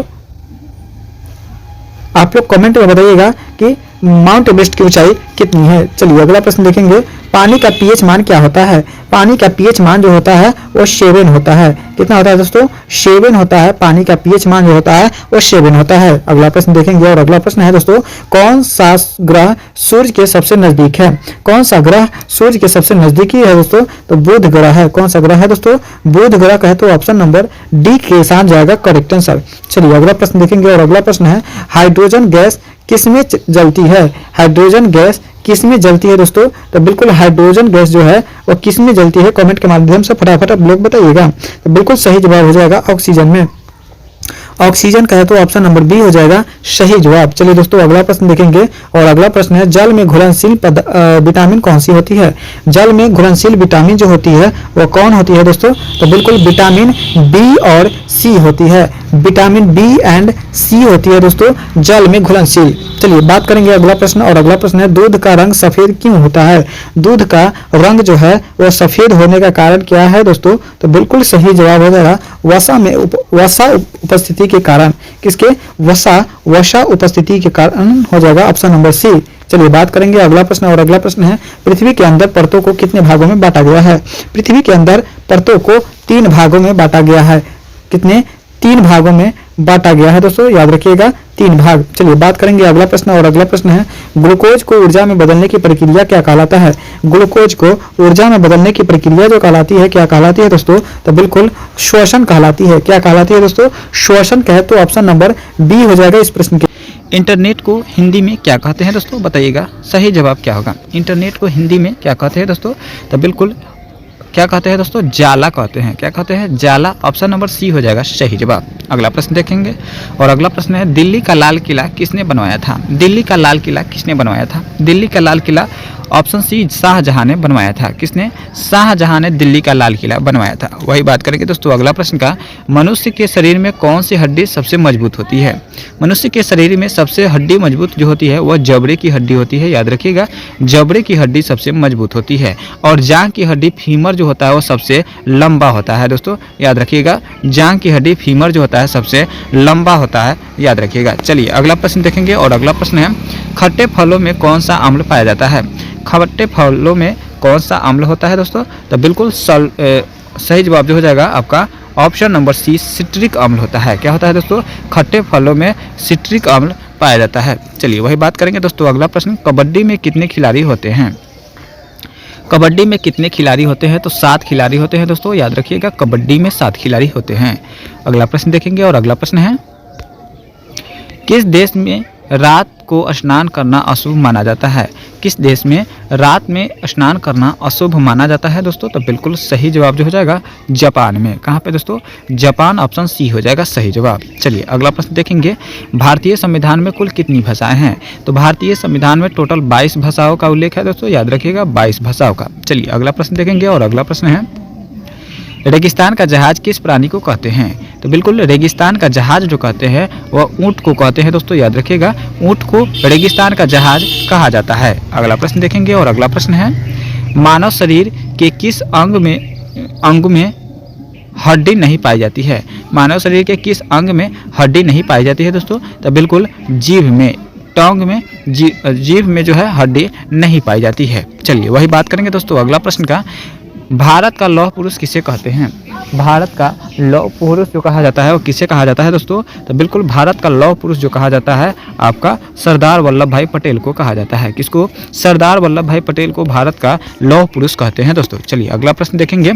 आप लोग कमेंट में बताइएगा कि माउंट एवरेस्ट की ऊंचाई कितनी है। चलिए अगला प्रश्न देखेंगे, पानी का पीएच मान क्या होता है? पानी का पीएच मान जो होता है वो 7 होता है। कितना होता है दोस्तों? 7 होता है। पानी का पीएच मान जो होता है वो 7 होता है। अगला प्रश्न देखेंगे और अगला प्रश्न है दोस्तों, कौन सा ग्रह सूर्य के सबसे नजदीक है? कौन सा ग्रह सूर्य के सबसे नजदीकी है दोस्तों? तो बुध ग्रह है। कौन सा ग्रह है दोस्तों? बुध ग्रह का है तो ऑप्शन नंबर डी के साथ जाएगा करेक्ट आंसर। चलिए अगला प्रश्न देखेंगे और अगला प्रश्न है, हाइड्रोजन गैस किसमें जलती है? हाइड्रोजन गैस किसमें जलती है दोस्तों? तो बिल्कुल हाइड्रोजन गैस जो है वो किसमें जलती है? कमेंट के माध्यम से फटाफट आप लोग बताइएगा। तो बिल्कुल सही जवाब हो जाएगा ऑक्सीजन में। ऑक्सीजन का है तो ऑप्शन नंबर बी हो जाएगा सही जवाब। चलिए दोस्तों अगला प्रश्न देखेंगे और अगला प्रश्न है, जल में घुलनशील विटामिन कौन सी होती है? जल में घुलनशील विटामिन जो होती है वो कौन होती है दोस्तों? तो बिल्कुल विटामिन बी और सी होती है। विटामिन बी एंड सी होती है दोस्तों जल में घुलनशील। चलिए बात करेंगे अगला प्रश्न और अगला प्रश्न है, दूध का रंग सफेद क्यों होता है? दूध का रंग जो है वह सफेद होने का कारण क्या है दोस्तों? तो बिल्कुल सही जवाब हो जाएगा वसा उपस्थिति के कारण। किसके? वसा उपस्थिति के कारण हो जाएगा ऑप्शन नंबर सी। चलिए बात करेंगे अगला प्रश्न और अगला प्रश्न है, पृथ्वी के अंदर परतों को कितने भागों में बांटा गया है? पृथ्वी के अंदर परतों को 3 भागों में बांटा गया है। कितने? 3 भागों में बांटा गया है दोस्तों, याद रखिएगा 3 भाग। चलिए बात करेंगे अगला प्रश्न और अगला प्रश्न है, ग्लूकोज को ऊर्जा में बदलने की प्रक्रिया क्या कहलाता है? ग्लूकोज को ऊर्जा में बदलने की प्रक्रिया जो कहलाती है क्या कहलाती है दोस्तों? तो बिल्कुल श्वसन कहलाती है। क्या कहलाती है दोस्तों? श्वसन कहे तो ऑप्शन नंबर बी हो जाएगा इस प्रश्न के। इंटरनेट को हिंदी में क्या कहते हैं दोस्तों? बताइएगा सही जवाब क्या होगा। इंटरनेट को हिंदी में क्या कहते हैं दोस्तों? तो बिल्कुल क्या कहते हैं दोस्तों? जाला कहते हैं। क्या कहते हैं? जाला। ऑप्शन नंबर सी हो जाएगा सही जवाब। अगला प्रश्न देखेंगे और अगला प्रश्न है, दिल्ली का लाल किला किसने बनवाया था? दिल्ली का लाल किला किसने बनवाया था? दिल्ली का लाल किला ऑप्शन सी शाहजहां ने बनवाया था। किसने? शाहजहां ने दिल्ली का लाल किला बनवाया था। वही बात करेंगे दोस्तों अगला प्रश्न का, मनुष्य के शरीर में कौन सी हड्डी सबसे मजबूत होती है? मनुष्य के शरीर में सबसे हड्डी मजबूत जो होती है वह जबड़े की हड्डी होती है। याद रखिएगा जबड़े की हड्डी सबसे मजबूत होती है और जांघ की हड्डी फीमर जो होता है वो सबसे लंबा होता है दोस्तों, याद रखिएगा जांघ की हड्डी फीमर जो होता है सबसे लंबा होता है, याद रखिएगा। चलिए अगला प्रश्न देखेंगे और अगला प्रश्न है, खट्टे फलों में कौन सा अम्ल पाया जाता है? खट्टे फलों में कौन सा अम्ल होता है दोस्तों? तो बिल्कुल सही जवाब जो हो जाएगा आपका ऑप्शन नंबर सी सिट्रिक अम्ल होता है। क्या होता है दोस्तों? खट्टे फलों में सिट्रिक अम्ल पाया जाता है। चलिए वही बात करेंगे दोस्तों। अगला प्रश्न, कबड्डी में कितने खिलाड़ी होते हैं? कबड्डी में कितने खिलाड़ी होते हैं? तो 7 खिलाड़ी होते हैं दोस्तों, याद रखिएगा कबड्डी में 7 खिलाड़ी होते हैं। अगला प्रश्न देखेंगे और अगला प्रश्न है, किस देश में रात को स्नान करना अशुभ माना जाता है? किस देश में रात में स्नान करना अशुभ माना जाता है दोस्तों? तो बिल्कुल सही जवाब जो हो जाएगा जापान में। कहाँ पे दोस्तों? जापान, ऑप्शन सी हो जाएगा सही जवाब। चलिए अगला प्रश्न देखेंगे, भारतीय संविधान में कुल कितनी भाषाएं हैं? तो भारतीय संविधान में टोटल 22 भाषाओं का उल्लेख है दोस्तों, याद रखिएगा 22 भाषाओं का। चलिए अगला प्रश्न देखेंगे और अगला प्रश्न है, रेगिस्तान का जहाज किस प्राणी को कहते हैं? तो बिल्कुल रेगिस्तान का जहाज जो कहते हैं वह ऊँट को कहते हैं दोस्तों, याद रखिएगा ऊँट को रेगिस्तान का जहाज कहा जाता है। अगला प्रश्न देखेंगे और अगला प्रश्न है, मानव शरीर के किस अंग में हड्डी नहीं पाई जाती है? मानव शरीर के किस अंग में हड्डी नहीं पाई जाती है दोस्तों? तो बिल्कुल जीभ में, टोंग में, जीभ में जो है हड्डी नहीं पाई जाती है। चलिए वही बात करेंगे दोस्तों अगला प्रश्न का, भारत का लौह पुरुष किसे कहते हैं? भारत का लौह पुरुष जो कहा जाता है वो किसे कहा जाता है दोस्तों? तो बिल्कुल भारत का लौह पुरुष जो कहा जाता है आपका सरदार वल्लभ भाई पटेल को कहा जाता है। किसको? सरदार वल्लभ भाई पटेल को भारत का लौह पुरुष कहते हैं दोस्तों। चलिए अगला प्रश्न देखेंगे,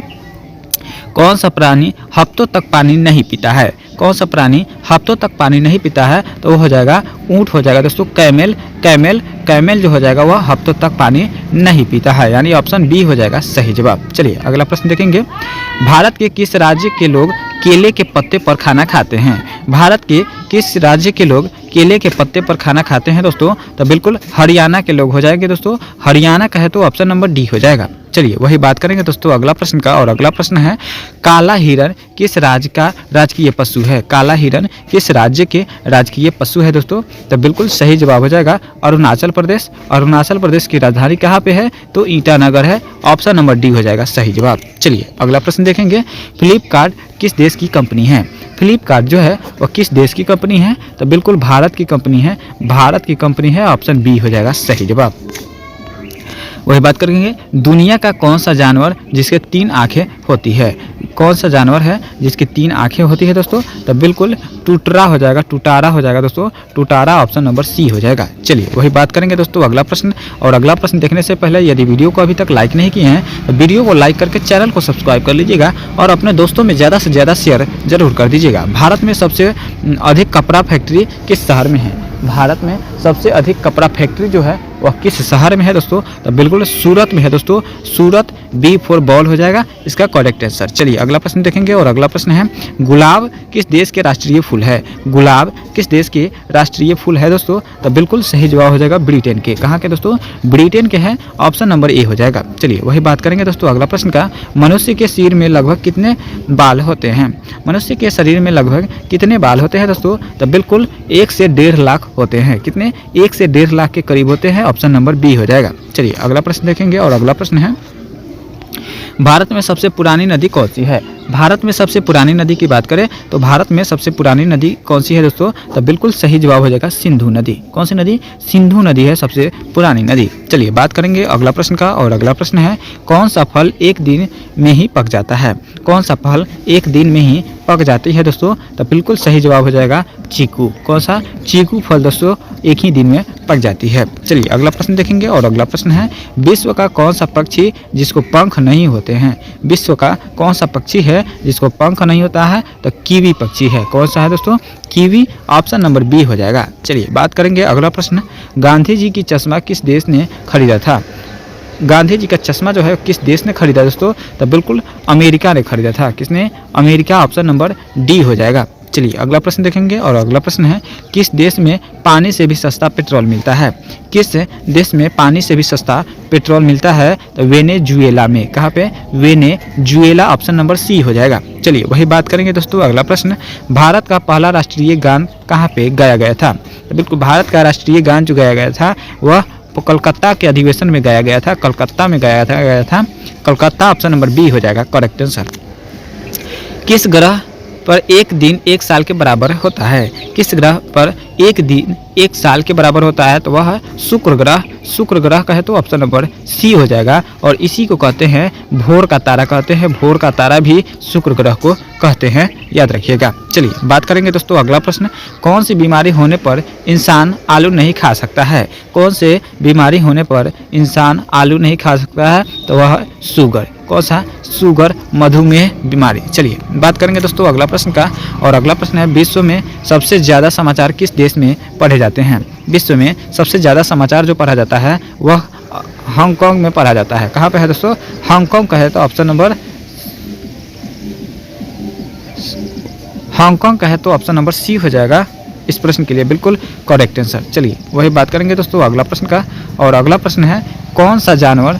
कौन सा प्राणी हफ्तों तक पानी नहीं पीता है? कौन सा प्राणी हफ्तों तक पानी नहीं पीता है? तो वो हो जाएगा ऊँट हो जाएगा दोस्तों, कैमल जो हो जाएगा वह हफ्तों तक पानी नहीं पीता है, यानी ऑप्शन बी हो जाएगा सही जवाब। चलिए अगला प्रश्न देखेंगे, भारत के किस राज्य के लोग केले के पत्ते पर खाना खाते हैं? भारत के किस राज्य के लोग केले के पत्ते पर खाना खाते हैं दोस्तों? तो बिल्कुल हरियाणा के लोग हो जाएंगे दोस्तों, हरियाणा का है तो ऑप्शन नंबर डी हो जाएगा। चलिए वही बात करेंगे दोस्तों अगला प्रश्न का और अगला प्रश्न है, काला हिरण किस राज्य का राजकीय पशु है? काला हिरण किस राज्य के राजकीय पशु है दोस्तों? तो बिल्कुल सही जवाब हो जाएगा अरुणाचल प्रदेश। अरुणाचल प्रदेश की राजधानी कहाँ पे है? तो ईटानगर है, ऑप्शन नंबर डी हो जाएगा सही जवाब। चलिए अगला प्रश्न देखेंगे, फ्लिपकार्ट किस देश की कंपनी है? फ्लिपकार्ट जो है वह किस देश की कंपनी है? तो बिल्कुल भारत की कंपनी है, भारत की कंपनी है, ऑप्शन बी हो जाएगा सही जवाब। वही बात करेंगे, दुनिया का कौन सा जानवर जिसके 3 आँखें होती है? कौन सा जानवर है जिसकी 3 आँखें होती है दोस्तों? तो बिल्कुल टुटरा हो जाएगा, टुटारा हो जाएगा दोस्तों, टुटारा ऑप्शन नंबर सी हो जाएगा। चलिए वही बात करेंगे दोस्तों अगला प्रश्न। और अगला प्रश्न देखने से पहले यदि वीडियो को अभी तक लाइक नहीं किए हैं तो वीडियो को लाइक करके चैनल को सब्सक्राइब कर लीजिएगा और अपने दोस्तों में ज़्यादा से ज़्यादा शेयर जरूर कर दीजिएगा। भारत में सबसे अधिक कपड़ा फैक्ट्री किस शहर में है? भारत में सबसे अधिक कपड़ा फैक्ट्री जो है वह किस शहर में है दोस्तों? तो बिल्कुल सूरत में है दोस्तों, सूरत, बी फॉर बॉल हो जाएगा इसका करेक्ट आंसर। चलिए अगला प्रश्न देखेंगे और अगला प्रश्न है, गुलाब किस देश के राष्ट्रीय फूल है? गुलाब किस देश के राष्ट्रीय फूल है दोस्तों? तो बिल्कुल सही जवाब हो जाएगा ब्रिटेन के। कहाँ के दोस्तों? ब्रिटेन के हैं, ऑप्शन नंबर ए हो जाएगा। चलिए वही बात करेंगे दोस्तों अगला प्रश्न का, मनुष्य के शरीर में लगभग कितने बाल होते हैं? मनुष्य के शरीर में लगभग कितने बाल होते हैं दोस्तों? तो बिल्कुल 1 से 1.5 लाख होते हैं। कितने? 1 से 1.5 लाख के करीब होते हैं, ऑप्शन नंबर बी हो जाएगा। चलिए अगला प्रश्न देखेंगे और अगला प्रश्न है, भारत में सबसे पुरानी नदी कौन सी है? भारत में सबसे पुरानी नदी की बात करें तो भारत में सबसे पुरानी नदी कौन सी है दोस्तों? तो बिल्कुल सही जवाब हो जाएगा सिंधु नदी। कौन सी नदी? सिंधु नदी है सबसे पुरानी नदी। चलिए बात करेंगे अगला प्रश्न का और अगला प्रश्न है, कौन सा फल एक दिन में ही पक जाता है? कौन सा फल एक दिन में ही पक जाती है दोस्तों? तो बिल्कुल सही जवाब हो जाएगा चीकू। कौन सा? चीकू फल दोस्तों एक ही दिन में पक जाती है। चलिए अगला प्रश्न देखेंगे और अगला प्रश्न है, विश्व का कौन सा पक्षी जिसको पंख नहीं होते हैं? विश्व का कौन सा पक्षी है जिसको पंख नहीं होता है? तो कीवी पक्षी है। कौन सा है दोस्तों? कीवी, ऑप्शन नंबर बी हो जाएगा। चलिए बात करेंगे अगला प्रश्न, गांधी जी की चश्मा किस देश ने खरीदा था? गांधी जी का चश्मा जो है किस देश ने खरीदा दोस्तों? तो बिल्कुल अमेरिका ने खरीदा था। किसने? अमेरिका, ऑप्शन नंबर डी हो जाएगा। चलिए अगला प्रश्न देखेंगे और अगला प्रश्न है, किस देश में पानी से भी सस्ता पेट्रोल मिलता है? किस देश में पानी से भी सस्ता पेट्रोल मिलता है? तो वेनेजुएला में। कहाँ पे? वेनेजुएला, ऑप्शन नंबर सी हो जाएगा। चलिए वही बात करेंगे दोस्तों अगला प्रश्न, भारत का पहला राष्ट्रीय गान कहाँ पे गाया गया था? तो बिल्कुल भारत का राष्ट्रीय गान जो गाया गया था वह कलकत्ता के अधिवेशन में गाया गया था, कलकत्ता में गाया था कलकत्ता, ऑप्शन नंबर बी हो जाएगा करेक्ट आंसर। किस ग्रह पर एक दिन एक साल के बराबर होता है? किस ग्रह पर एक दिन एक साल के बराबर होता है? तो वह है शुक्र ग्रह। शुक्र ग्रह कहे तो ऑप्शन नंबर सी हो जाएगा। और इसी को कहते हैं भोर का तारा कहते हैं। भोर का तारा भी शुक्र ग्रह को कहते हैं, याद रखिएगा। चलिए बात करेंगे दोस्तों अगला प्रश्न, कौन सी बीमारी होने पर इंसान आलू नहीं खा सकता है? कौन से बीमारी होने पर इंसान आलू नहीं खा सकता है? तो वह शुगर। कौन सा? शुगर, मधुमेह बीमारी। चलिए बात करेंगे दोस्तों अगला प्रश्न का। और अगला प्रश्न है, विश्व में सबसे ज़्यादा समाचार किस देश में पढ़े जाते हैं? विश्व में सबसे ज़्यादा समाचार जो पढ़ा जाता है वह हांगकांग में पढ़ा जाता है। कहाँ पे है दोस्तों? हांगकांग कहे तो ऑप्शन नंबर हांगकांग कहे तो ऑप्शन नंबर सी हो जाएगा इस प्रश्न के लिए बिल्कुल करेक्ट आंसर। चलिए वही बात करेंगे दोस्तों अगला प्रश्न का। और अगला प्रश्न है, कौन सा जानवर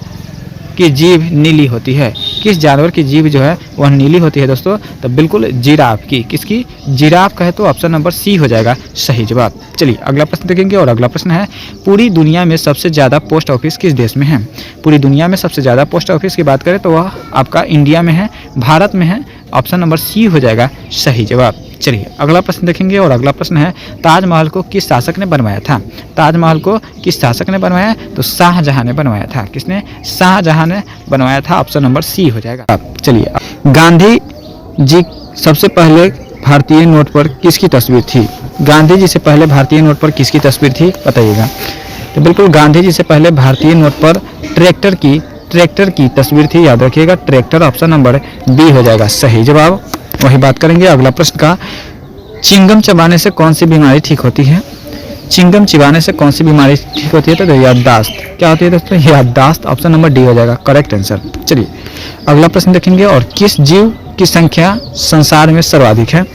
की जीभ नीली होती है? किस जानवर की जीभ जो है वह नीली होती है दोस्तों? तो बिल्कुल जिराफ की। किसकी? जिराफ कहे तो ऑप्शन नंबर सी हो जाएगा सही जवाब। चलिए अगला प्रश्न देखेंगे। और अगला प्रश्न है, पूरी दुनिया में सबसे ज़्यादा पोस्ट ऑफिस किस देश में है? पूरी दुनिया में सबसे ज़्यादा पोस्ट ऑफिस की बात करें तो वह आपका इंडिया में है, भारत में है। ऑप्शन नंबर सी हो जाएगा सही जवाब। चलिए अगला प्रश्न देखेंगे। और अगला प्रश्न है, ताजमहल को किस शासक ने बनवाया था? ताजमहल को किस शासक ने बनवाया? तो शाहजहां ने बनवाया था। किसने? शाहजहां ने बनवाया था। ऑप्शन नंबर सी हो जाएगा। चलिए, गांधी जी सबसे पहले भारतीय नोट पर किसकी तस्वीर थी? गांधी जी से पहले भारतीय नोट पर किसकी तस्वीर थी बताइएगा। तो बिल्कुल गांधी जी से पहले भारतीय नोट पर ट्रैक्टर की तस्वीर थी, याद रखिएगा। ट्रैक्टर ऑप्शन नंबर बी हो जाएगा सही जवाब। वही बात करेंगे अगला प्रश्न का, चिंगम चबाने से कौन सी बीमारी ठीक होती है? चिंगम चिबाने से कौन सी बीमारी ठीक होती है? तो याददाश्त। क्या होती है दोस्तों? याददाश्त। ऑप्शन नंबर डी हो जाएगा करेक्ट आंसर। चलिए अगला प्रश्न देखेंगे। और किस जीव की संख्या संसार में सर्वाधिक है?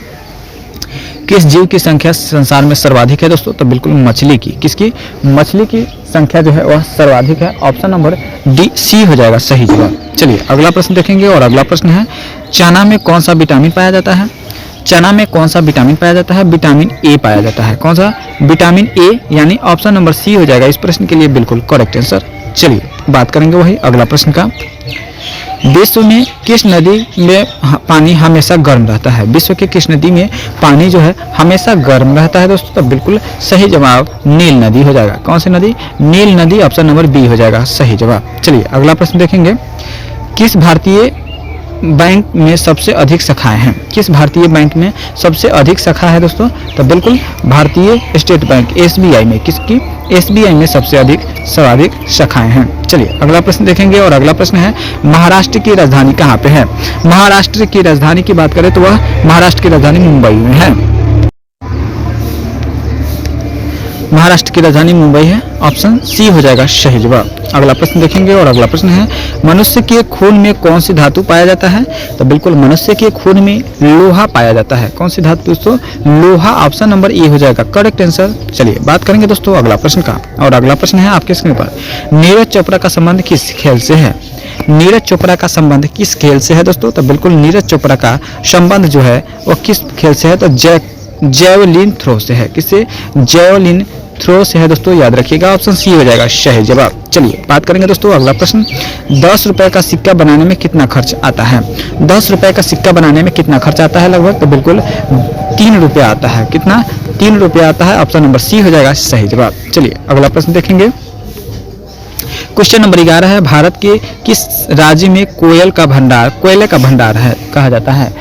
किस जीव की संख्या संसार में सर्वाधिक है दोस्तों? तो बिल्कुल मछली की। किसकी? मछली की संख्या जो है वह सर्वाधिक है। ऑप्शन नंबर डी सी हो जाएगा सही जवाब। चलिए अगला प्रश्न देखेंगे। और अगला प्रश्न है, चना में कौन सा विटामिन पाया जाता है? चना में कौन सा विटामिन पाया जाता है? विटामिन ए पाया जाता है। कौन सा? विटामिन ए, यानी ऑप्शन नंबर सी हो जाएगा इस प्रश्न के लिए बिल्कुल करेक्ट आंसर। चलिए बात करेंगे वही अगला प्रश्न का, विश्व में किस नदी में पानी हमेशा गर्म रहता है? विश्व के किस नदी में पानी जो है हमेशा गर्म रहता है दोस्तों? तो बिल्कुल सही जवाब नील नदी हो जाएगा। कौन सी नदी? नील नदी। ऑप्शन नंबर बी हो जाएगा सही जवाब। चलिए अगला प्रश्न देखेंगे, किस भारतीय बैंक में सबसे अधिक शाखाएं हैं? किस भारतीय बैंक में सबसे अधिक शाखा है दोस्तों? तो बिल्कुल भारतीय स्टेट बैंक एसबीआई में। किसकी? एसबीआई में सबसे अधिक सर्वाधिक शाखाएं हैं। चलिए अगला प्रश्न देखेंगे। और अगला प्रश्न है, महाराष्ट्र की राजधानी कहाँ पे है? महाराष्ट्र की राजधानी की बात करें तो वह महाराष्ट्र की राजधानी मुंबई में है। महाराष्ट्र की राजधानी मुंबई है। ऑप्शन सी हो जाएगा सही जवाब। अगला प्रश्न देखेंगे। और अगला प्रश्न है, मनुष्य के खून में कौन सी धातु पाया जाता है? तो बिल्कुल मनुष्य के खून में लोहा पाया जाता है। कौन सी धातु दोस्तों? लोहा। ऑप्शन नंबर ए हो जाएगा करेक्ट आंसर। चलिए बात करेंगे दोस्तों अगला प्रश्न का। और अगला प्रश्न है आपके स्क्रीन पर, नीरज चोपड़ा का संबंध किस खेल से है? नीरज चोपड़ा का संबंध किस खेल से है दोस्तों? तो बिल्कुल नीरज चोपड़ा का संबंध जो है वो किस खेल से है? तो जैवलिन थ्रो से है। किससे? जैवलिन थ्रो से है दोस्तों, याद रखिएगा। ऑप्शन सी हो जाएगा सही जवाब। चलिए बात करेंगे दोस्तों अगला प्रश्न, 10 रुपए का सिक्का बनाने में कितना खर्च आता है? 10 रुपए का सिक्का बनाने में कितना खर्च आता है लगभग? तो बिल्कुल 3 रुपया आता है। कितना? 3 रुपया आता है। ऑप्शन नंबर सी हो जाएगा सही जवाब। चलिए अगला प्रश्न देखेंगे। क्वेश्चन नंबर 11 है, भारत के किस राज्य में कोयले का भंडार है कहा जाता है?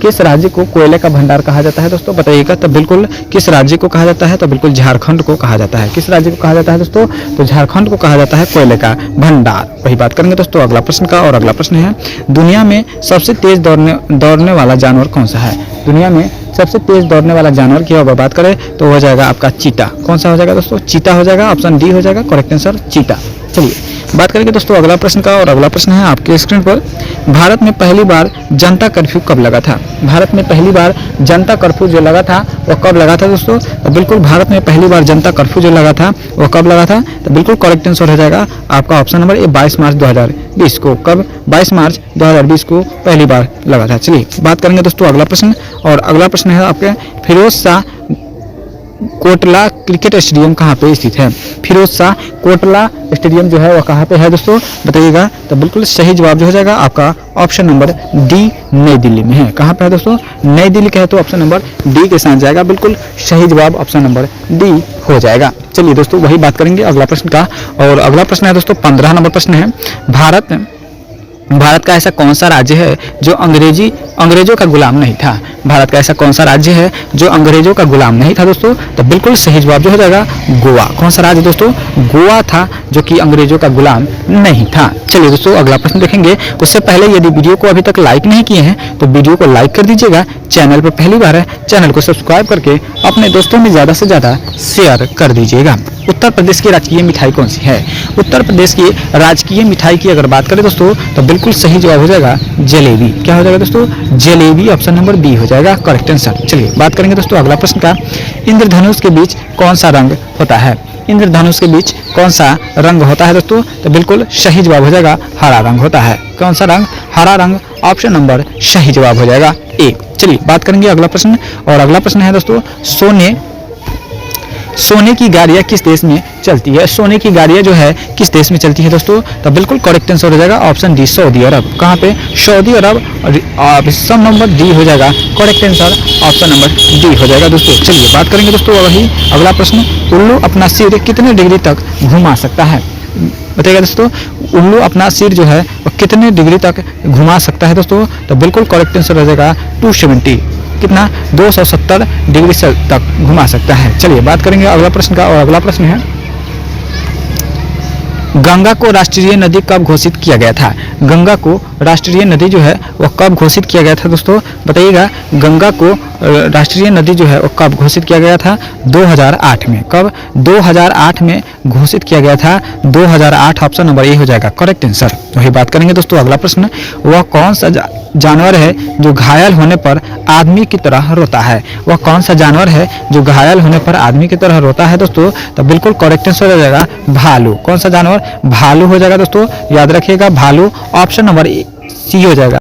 किस राज्य को कोयले का भंडार कहा जाता है दोस्तों बताइएगा। तो बिल्कुल किस राज्य को कहा जाता है? तो बिल्कुल झारखंड को कहा जाता है। किस राज्य को कहा जाता है दोस्तों? तो झारखंड को कहा जाता है कोयले का भंडार। वही बात करेंगे दोस्तों अगला प्रश्न का। और अगला प्रश्न है, दुनिया में सबसे तेज दौड़ने वाला जानवर कौन सा है? दुनिया में सबसे तेज दौड़ने वाला जानवर की अगर बात करें तो हो जाएगा आपका चीता। कौन सा हो जाएगा दोस्तों? चीता हो जाएगा। ऑप्शन डी हो जाएगा करेक्ट आंसर चीता। चलिए बात करेंगे दोस्तों अगला प्रश्न का। और अगला प्रश्न है आपके स्क्रीन पर, भारत में पहली बार जनता कर्फ्यू कब लगा था? भारत में पहली बार जनता कर्फ्यू जो लगा था वो कब लगा था दोस्तों? तो बिल्कुल भारत में पहली बार जनता कर्फ्यू जो लगा था वो कब लगा था? तो बिल्कुल करेक्ट आंसर हो जाएगा आपका ऑप्शन नंबर ए 22 मार्च 2020 को। कब? 22 मार्च 2020 को पहली बार लगा था। चलिए बात करेंगे दोस्तों अगला प्रश्न। और अगला प्रश्न है आपके, फिरोज शाह कोटला क्रिकेट स्टेडियम कहाँ पे स्थित है? फिरोज शाह कोटला स्टेडियम जो है वह कहाँ पे है दोस्तों, बताइएगा। तो बिल्कुल सही जवाब जो हो जाएगा आपका ऑप्शन नंबर डी, नई दिल्ली में है। कहाँ पे है दोस्तों? नई दिल्ली का है, तो ऑप्शन नंबर डी के साथ जाएगा। बिल्कुल सही जवाब ऑप्शन नंबर डी हो जाएगा। चलिए दोस्तों वही बात करेंगे अगला प्रश्न का, और अगला प्रश्न है दोस्तों 15 नंबर प्रश्न है। भारत का ऐसा कौन सा राज्य है जो अंग्रेजों का गुलाम नहीं था? भारत का ऐसा कौन सा राज्य है जो अंग्रेजों का गुलाम नहीं था दोस्तों? तो बिल्कुल सही जवाब जो हो जाएगा गोवा। कौन सा राज्य दोस्तों? गोवा था, जो कि अंग्रेजों का गुलाम नहीं था। चलिए दोस्तों अगला प्रश्न देखेंगे। उससे पहले यदि वीडियो को अभी तक लाइक नहीं किए हैं तो वीडियो को लाइक कर दीजिएगा। चैनल पर पहली बार है, चैनल को सब्सक्राइब करके अपने दोस्तों में ज़्यादा से ज़्यादा शेयर कर दीजिएगा। उत्तर प्रदेश की राजकीय मिठाई कौन सी है? उत्तर प्रदेश की राजकीय मिठाई की अगर बात करें दोस्तों तो बिल्कुल सही जवाब हो जाएगा जलेबी। क्या हो जाएगा दोस्तों? जलेबी, ऑप्शन नंबर बी हो जाएगा करेक्ट आंसर। चलिए बात करेंगे दोस्तों अगला प्रश्न का। इंद्रधनुष के बीच कौन सा रंग होता है? इंद्रधनुष के बीच कौन सा रंग होता है दोस्तों? तो बिल्कुल सही जवाब हो जाएगा हरा रंग होता है। कौन सा रंग? हरा रंग, ऑप्शन नंबर सही जवाब हो जाएगा ए। चलिए बात करेंगे अगला प्रश्न, और अगला प्रश्न है दोस्तों सोने की गाड़ियाँ किस देश में चलती है? सोने की गाड़ियाँ जो है किस देश में चलती है दोस्तों? तो बिल्कुल करेक्ट आंसर हो जाएगा ऑप्शन डी, सऊदी अरब। कहाँ पे? सऊदी अरब। ऑप्शन नंबर डी हो जाएगा correct answer, option number D हो जाएगा दोस्तों। चलिए बात करेंगे दोस्तों वही अगला प्रश्न। उल्लू अपना सिर कितने डिग्री तक घुमा सकता है? बताइएगा दोस्तों, उल्लू अपना सिर जो है वो कितने डिग्री तक घुमा सकता है दोस्तों? तो बिल्कुल करेक्ट आंसर हो जाएगा 270। कितना? 270 डिग्री तक घुमा सकता है। चलिए बात करेंगे अगला प्रश्न का, और अगला प्रश्न है गंगा को राष्ट्रीय नदी कब घोषित किया गया था? गंगा को राष्ट्रीय नदी जो है वह कब घोषित किया गया था दोस्तों? बताइएगा। गंगा को राष्ट्रीय नदी जो है वह कब घोषित किया गया था? 2008 में। कब? 2008 में घोषित किया गया था। 2008 ऑप्शन नंबर ए हो जाएगा करेक्ट आंसर। वही बात करेंगे दोस्तों अगला प्रश्न। वह कौन सा जानवर है जो घायल होने पर आदमी की तरह रोता है? वह कौन सा जानवर है जो घायल होने पर आदमी की तरह रोता है दोस्तों? तो बिल्कुल करेक्ट आंसर हो जाएगा भालू। कौन सा जानवर? भालू हो जाएगा दोस्तों, याद रखिएगा भालू, ऑप्शन नंबर सी हो जाएगा।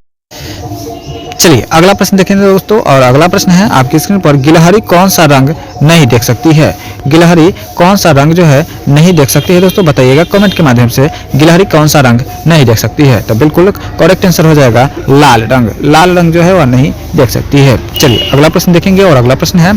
चलिए अगला प्रश्न देखेंगे दोस्तों, और अगला प्रश्न है आपकी स्क्रीन पर। गिलहरी कौन सा रंग नहीं देख सकती है? गिलहरी कौन सा रंग जो है नहीं देख सकती है दोस्तों? बताइएगा कमेंट के माध्यम से। गिलहरी कौन सा रंग नहीं देख सकती है? तो बिल्कुल करेक्ट आंसर हो जाएगा लाल रंग। लाल रंग जो है वह नहीं देख सकती है। चलिए अगला प्रश्न देखेंगे, और अगला प्रश्न है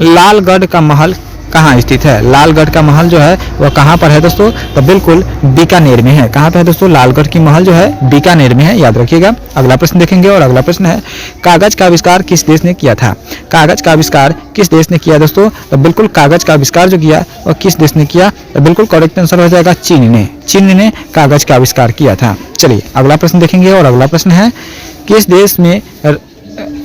लालगढ़ का महल कहाँ स्थित है? लालगढ़ का महल जो है वह कहाँ पर है दोस्तों? तो बिल्कुल बीकानेर में है। कहाँ पे है दोस्तों? लालगढ़ की महल जो है बीकानेर में है, याद रखिएगा। अगला प्रश्न देखेंगे, और अगला प्रश्न है कागज का आविष्कार किस देश ने किया था? कागज का आविष्कार किस देश ने किया दोस्तों? तो बिल्कुल कागज का आविष्कार जो किया वह किस देश ने किया? तो बिल्कुल करेक्ट आंसर हो जाएगा चीन ने। चीन ने कागज का आविष्कार किया था। चलिए अगला प्रश्न देखेंगे, और अगला प्रश्न है किस देश में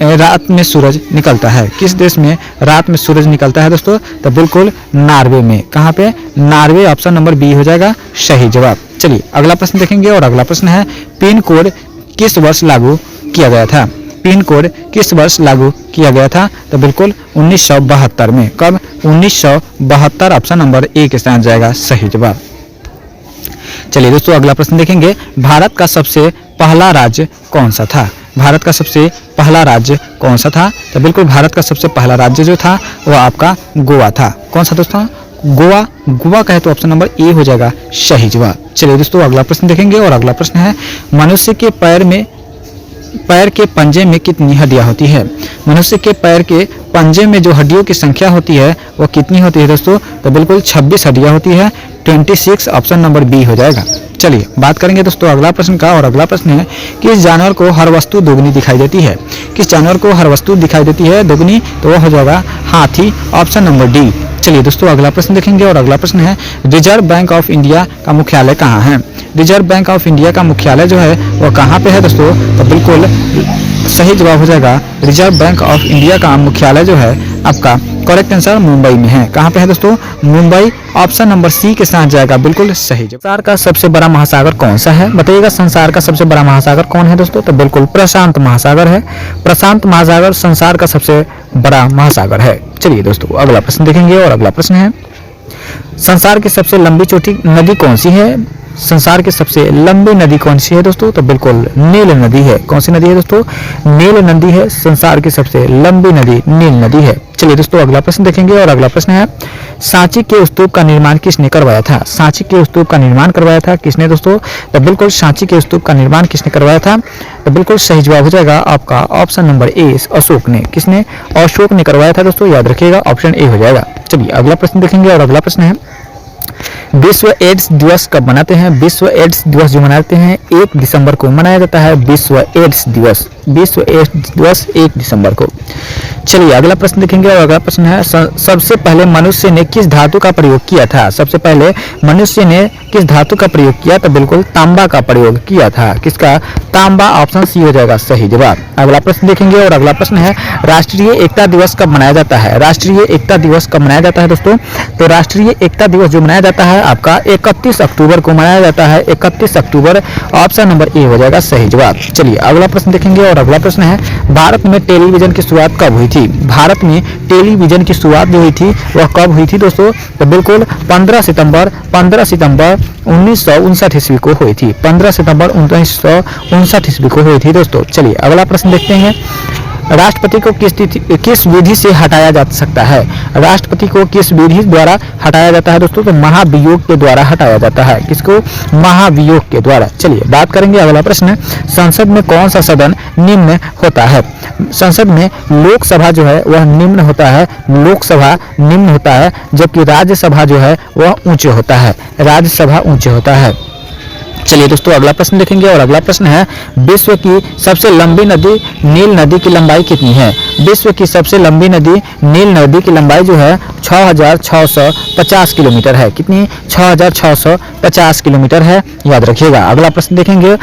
रात में सूरज निकलता है? किस देश में रात में सूरज निकलता है दोस्तों? तो बिल्कुल नॉर्वे में। कहाँ पे? नॉर्वे, ऑप्शन नंबर बी हो जाएगा सही जवाब। चलिए अगला प्रश्न देखेंगे, और अगला प्रश्न है पिन कोड किस वर्ष लागू किया गया था? पिन कोड किस वर्ष लागू किया गया था? तो बिल्कुल 1972 में। कब? 1972, ऑप्शन नंबर ए के साथ जाएगा सही जवाब। चलिए दोस्तों अगला प्रश्न देखेंगे। भारत का सबसे पहला राज्य कौन सा था? भारत का सबसे पहला राज्य कौन सा था? तो बिल्कुल भारत का सबसे पहला राज्य जो था वह आपका गोवा था। कौन सा दोस्तों? गोवा। गोवा का है तो ऑप्शन नंबर ए हो जाएगा सही जवाब। चलिए दोस्तों अगला प्रश्न देखेंगे, और अगला प्रश्न है मनुष्य के पैर के पंजे में कितनी हड्डियां होती है? मनुष्य के पैर के पंजे में जो हड्डियों की संख्या होती है वो कितनी होती है दोस्तों? तो बिल्कुल 26 हड्डियां होती है, 26, ऑप्शन नंबर बी हो जाएगा। चलिए बात करेंगे दोस्तों अगला प्रश्न का, और अगला प्रश्न है किस जानवर को हर वस्तु दोगुनी दिखाई देती है? किस जानवर को हर वस्तु दिखाई देती है दोगुनी? तो वह हो जाएगा हाथी, ऑप्शन नंबर डी। चलिए दोस्तों अगला प्रश्न देखेंगे, और अगला प्रश्न है रिजर्व बैंक ऑफ इंडिया का मुख्यालय कहाँ है? रिजर्व बैंक ऑफ इंडिया का मुख्यालय जो है वह कहाँ पे है दोस्तों? तो बिल्कुल सही जवाब हो जाएगा रिजर्व बैंक ऑफ इंडिया का मुख्यालय जो है आपका करेक्ट आंसर मुंबई में है। कहाँ पे है दोस्तों? मुंबई, ऑप्शन नंबर सी के साथ जाएगा बिल्कुल सही जवाब। संसार का सबसे बड़ा महासागर कौन सा है? बताइएगा संसार का सबसे बड़ा महासागर कौन है दोस्तों? तो बिल्कुल प्रशांत महासागर है। प्रशांत महासागर संसार का सबसे बड़ा महासागर है। चलिए दोस्तों अगला प्रश्न देखेंगे, और अगला प्रश्न है संसार की सबसे लंबी चौड़ी नदी कौन सी है? संसार की सबसे लंबी नदी कौन सी है दोस्तों? तो बिल्कुल नील नदी है। कौन सी नदी है दोस्तों? नील नदी है। संसार की सबसे लंबी नदी नील नदी है। चलिए दोस्तों अगला प्रश्न देखेंगे और अगला प्रश्न है सांची के स्तूप का निर्माण किसने करवाया था? सांची के स्तूप का निर्माण करवाया था किसने दोस्तों? तो बिल्कुल सांची के स्तूप का निर्माण किसने करवाया था? तो बिल्कुल सही जवाब हो जाएगा आपका ऑप्शन नंबर ए, अशोक ने। किसने? अशोक ने करवाया था दोस्तों, याद रखिएगा ऑप्शन ए हो जाएगा। चलिए अगला प्रश्न देखेंगे और अगला प्रश्न है विश्व एड्स दिवस कब मनाते हैं? विश्व एड्स दिवस जो मनाते हैं 1 दिसंबर को मनाया जाता है। विश्व एड्स दिवस 1 दिसंबर को। चलिए अगला प्रश्न देखेंगे और अगला प्रश्न है सबसे पहले मनुष्य ने किस धातु का प्रयोग किया था? सबसे पहले मनुष्य ने किस धातु का प्रयोग किया? तो बिल्कुल तांबा का प्रयोग किया था। किसका? तांबा। ऑप्शन सी हो जाएगा सही जवाब। अगला प्रश्न देखेंगे और अगला प्रश्न है राष्ट्रीय एकता दिवस कब मनाया जाता है? राष्ट्रीय एकता दिवस कब मनाया जाता है दोस्तों? तो राष्ट्रीय एकता दिवस जो मनाया जाता है आपका 31 अक्टूबर को मनाया जाता है। 31 अक्टूबर ऑप्शन नंबर ए हो जाएगा सही जवाब। चलिए अगला प्रश्न देखेंगे और अगला प्रश्न है भारत में टेलीविजन की शुरुआत कब हुई थी? भारत में टेलीविजन की शुरुआत जो हुई थी वह कब हुई थी दोस्तों? तो बिल्कुल 15 सितंबर 1959 ईस्वी को हुई थी। 15 सितंबर 1959 ईस्वी को हुई थी दोस्तों। चलिए अगला प्रश्न देखते हैं राष्ट्रपति को किस विधि से हटाया जा सकता है? राष्ट्रपति को किस विधि द्वारा हटाया जाता है दोस्तों? तो महाभियोग के द्वारा हटाया जाता है। किसको? महाभियोग के द्वारा। चलिए बात करेंगे अगला प्रश्न संसद में कौन सा सदन निम्न होता है? संसद में लोकसभा जो है वह निम्न होता है। लोकसभा निम्न होता है जबकि राज्यसभा जो है वह ऊंचे होता है। राज्यसभा ऊंचे होता है। चलिए दोस्तों अगला प्रश्न देखेंगे और अगला प्रश्न है विश्व की सबसे लंबी नदी नील नदी की लंबाई कितनी है? विश्व की सबसे लंबी नदी नील नदी की लंबाई जो है 6650 किलोमीटर है। कितनी? 6650 किलोमीटर है, याद रखिएगा। अगला प्रश्न देखेंगे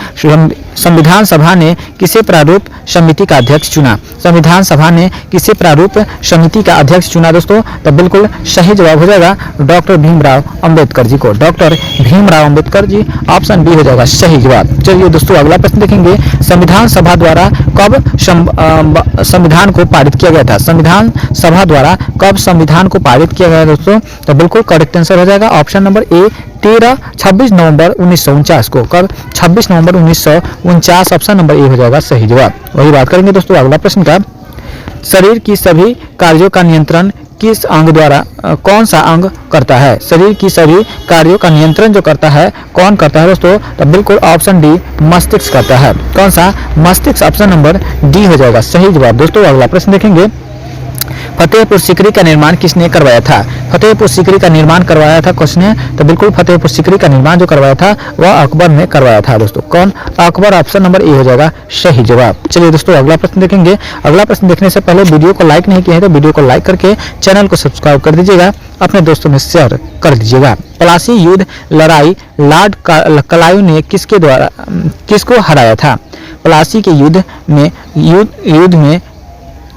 संविधान सभा ने किसे प्रारूप समिति का अध्यक्ष चुना? संविधान सभा ने किसे प्रारूप समिति का अध्यक्ष चुना दोस्तों? तो बिल्कुल सही जवाब हो जाएगा डॉक्टर भीमराव अंबेडकर जी को। Doctor Bhimrao Ambedkar ji option B हो जाएगा सही जवाब। चलिए दोस्तों अगला प्रश्न देखेंगे संविधान सभा द्वारा कब संविधान को पारित किया गया था? संविधान सभा द्वारा कब संविधान को पारित किया गया दोस्तों? तो बिल्कुल करेक्ट आंसर हो जाएगा ऑप्शन नंबर ए 26 नवंबर 1949 को। कब? 26 नवंबर 1949 ऑप्शन नंबर ए हो जाएगा सही जवाब। वही बात करेंगे दोस्तों अगला प्रश्न का शरीर की सभी कार्यों का नियंत्रण किस अंग द्वारा कौन सा अंग करता है? शरीर की सभी कार्यों का नियंत्रण जो करता है कौन करता है दोस्तों? तो बिल्कुल ऑप्शन डी मस्तिष्क करता है। कौन सा? मस्तिष्क ऑप्शन नंबर डी हो जाएगा सही जवाब। दोस्तों अगला प्रश्न देखेंगे फतेहपुर सीकरी का निर्माण किसने करवाया था? फतेहपुर सीकरी का निर्माण करवाया था किसने? तो बिल्कुल फतेहपुर सीकरी का निर्माण जो करवाया था वह अकबर ने करवाया था दोस्तों। कौन? अकबर ऑप्शन नंबर ए हो जाएगा सही जवाब। चलिए दोस्तों अगला प्रश्न देखेंगे। अगला प्रश्न देखने से पहले वीडियो को लाइक नहीं किया है तो वीडियो को लाइक करके चैनल को सब्सक्राइब कर दीजिएगा, अपने दोस्तों में शेयर कर दीजिएगा। प्लासी युद्ध लड़ाई लॉर्ड क्लाइव ने किसको हराया था? प्लासी के युद्ध में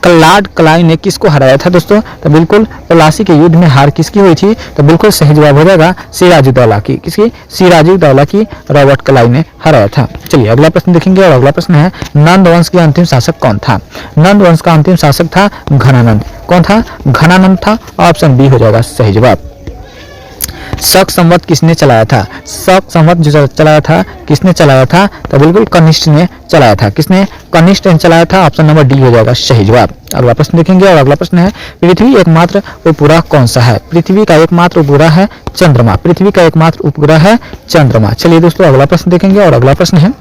लॉर्ड क्लाइव ने किसको हराया था दोस्तों? तो बिल्कुल प्लासी के युद्ध में हार किसकी हुई थी? तो बिल्कुल सही जवाब हो जाएगा सिराजुद्दौला की। किसकी? सिराजुद्दौला की रॉबर्ट क्लाइव ने हराया था। चलिए अगला प्रश्न देखेंगे और अगला प्रश्न है नंद वंश के अंतिम शासक कौन था? नंद वंश का अंतिम शासक था घनानंद। कौन था? घनानंद था। ऑप्शन बी हो जाएगा सही जवाब। शक संवत किसने चलाया था? शक संवत जो चलाया था किसने चलाया था? तो बिल्कुल कनिष्ठ ने चलाया था। किसने? कनिष्ठ ने चलाया था। ऑप्शन नंबर डी हो जाएगा सही जवाब। अगला प्रश्न देखेंगे और अगला प्रश्न है पृथ्वी एकमात्र उपग्रह कौन सा है? पृथ्वी का एकमात्र उपग्रह है चंद्रमा। पृथ्वी का एकमात्र उपग्रह है चंद्रमा। चलिए दोस्तों अगला प्रश्न देखेंगे और अगला प्रश्न है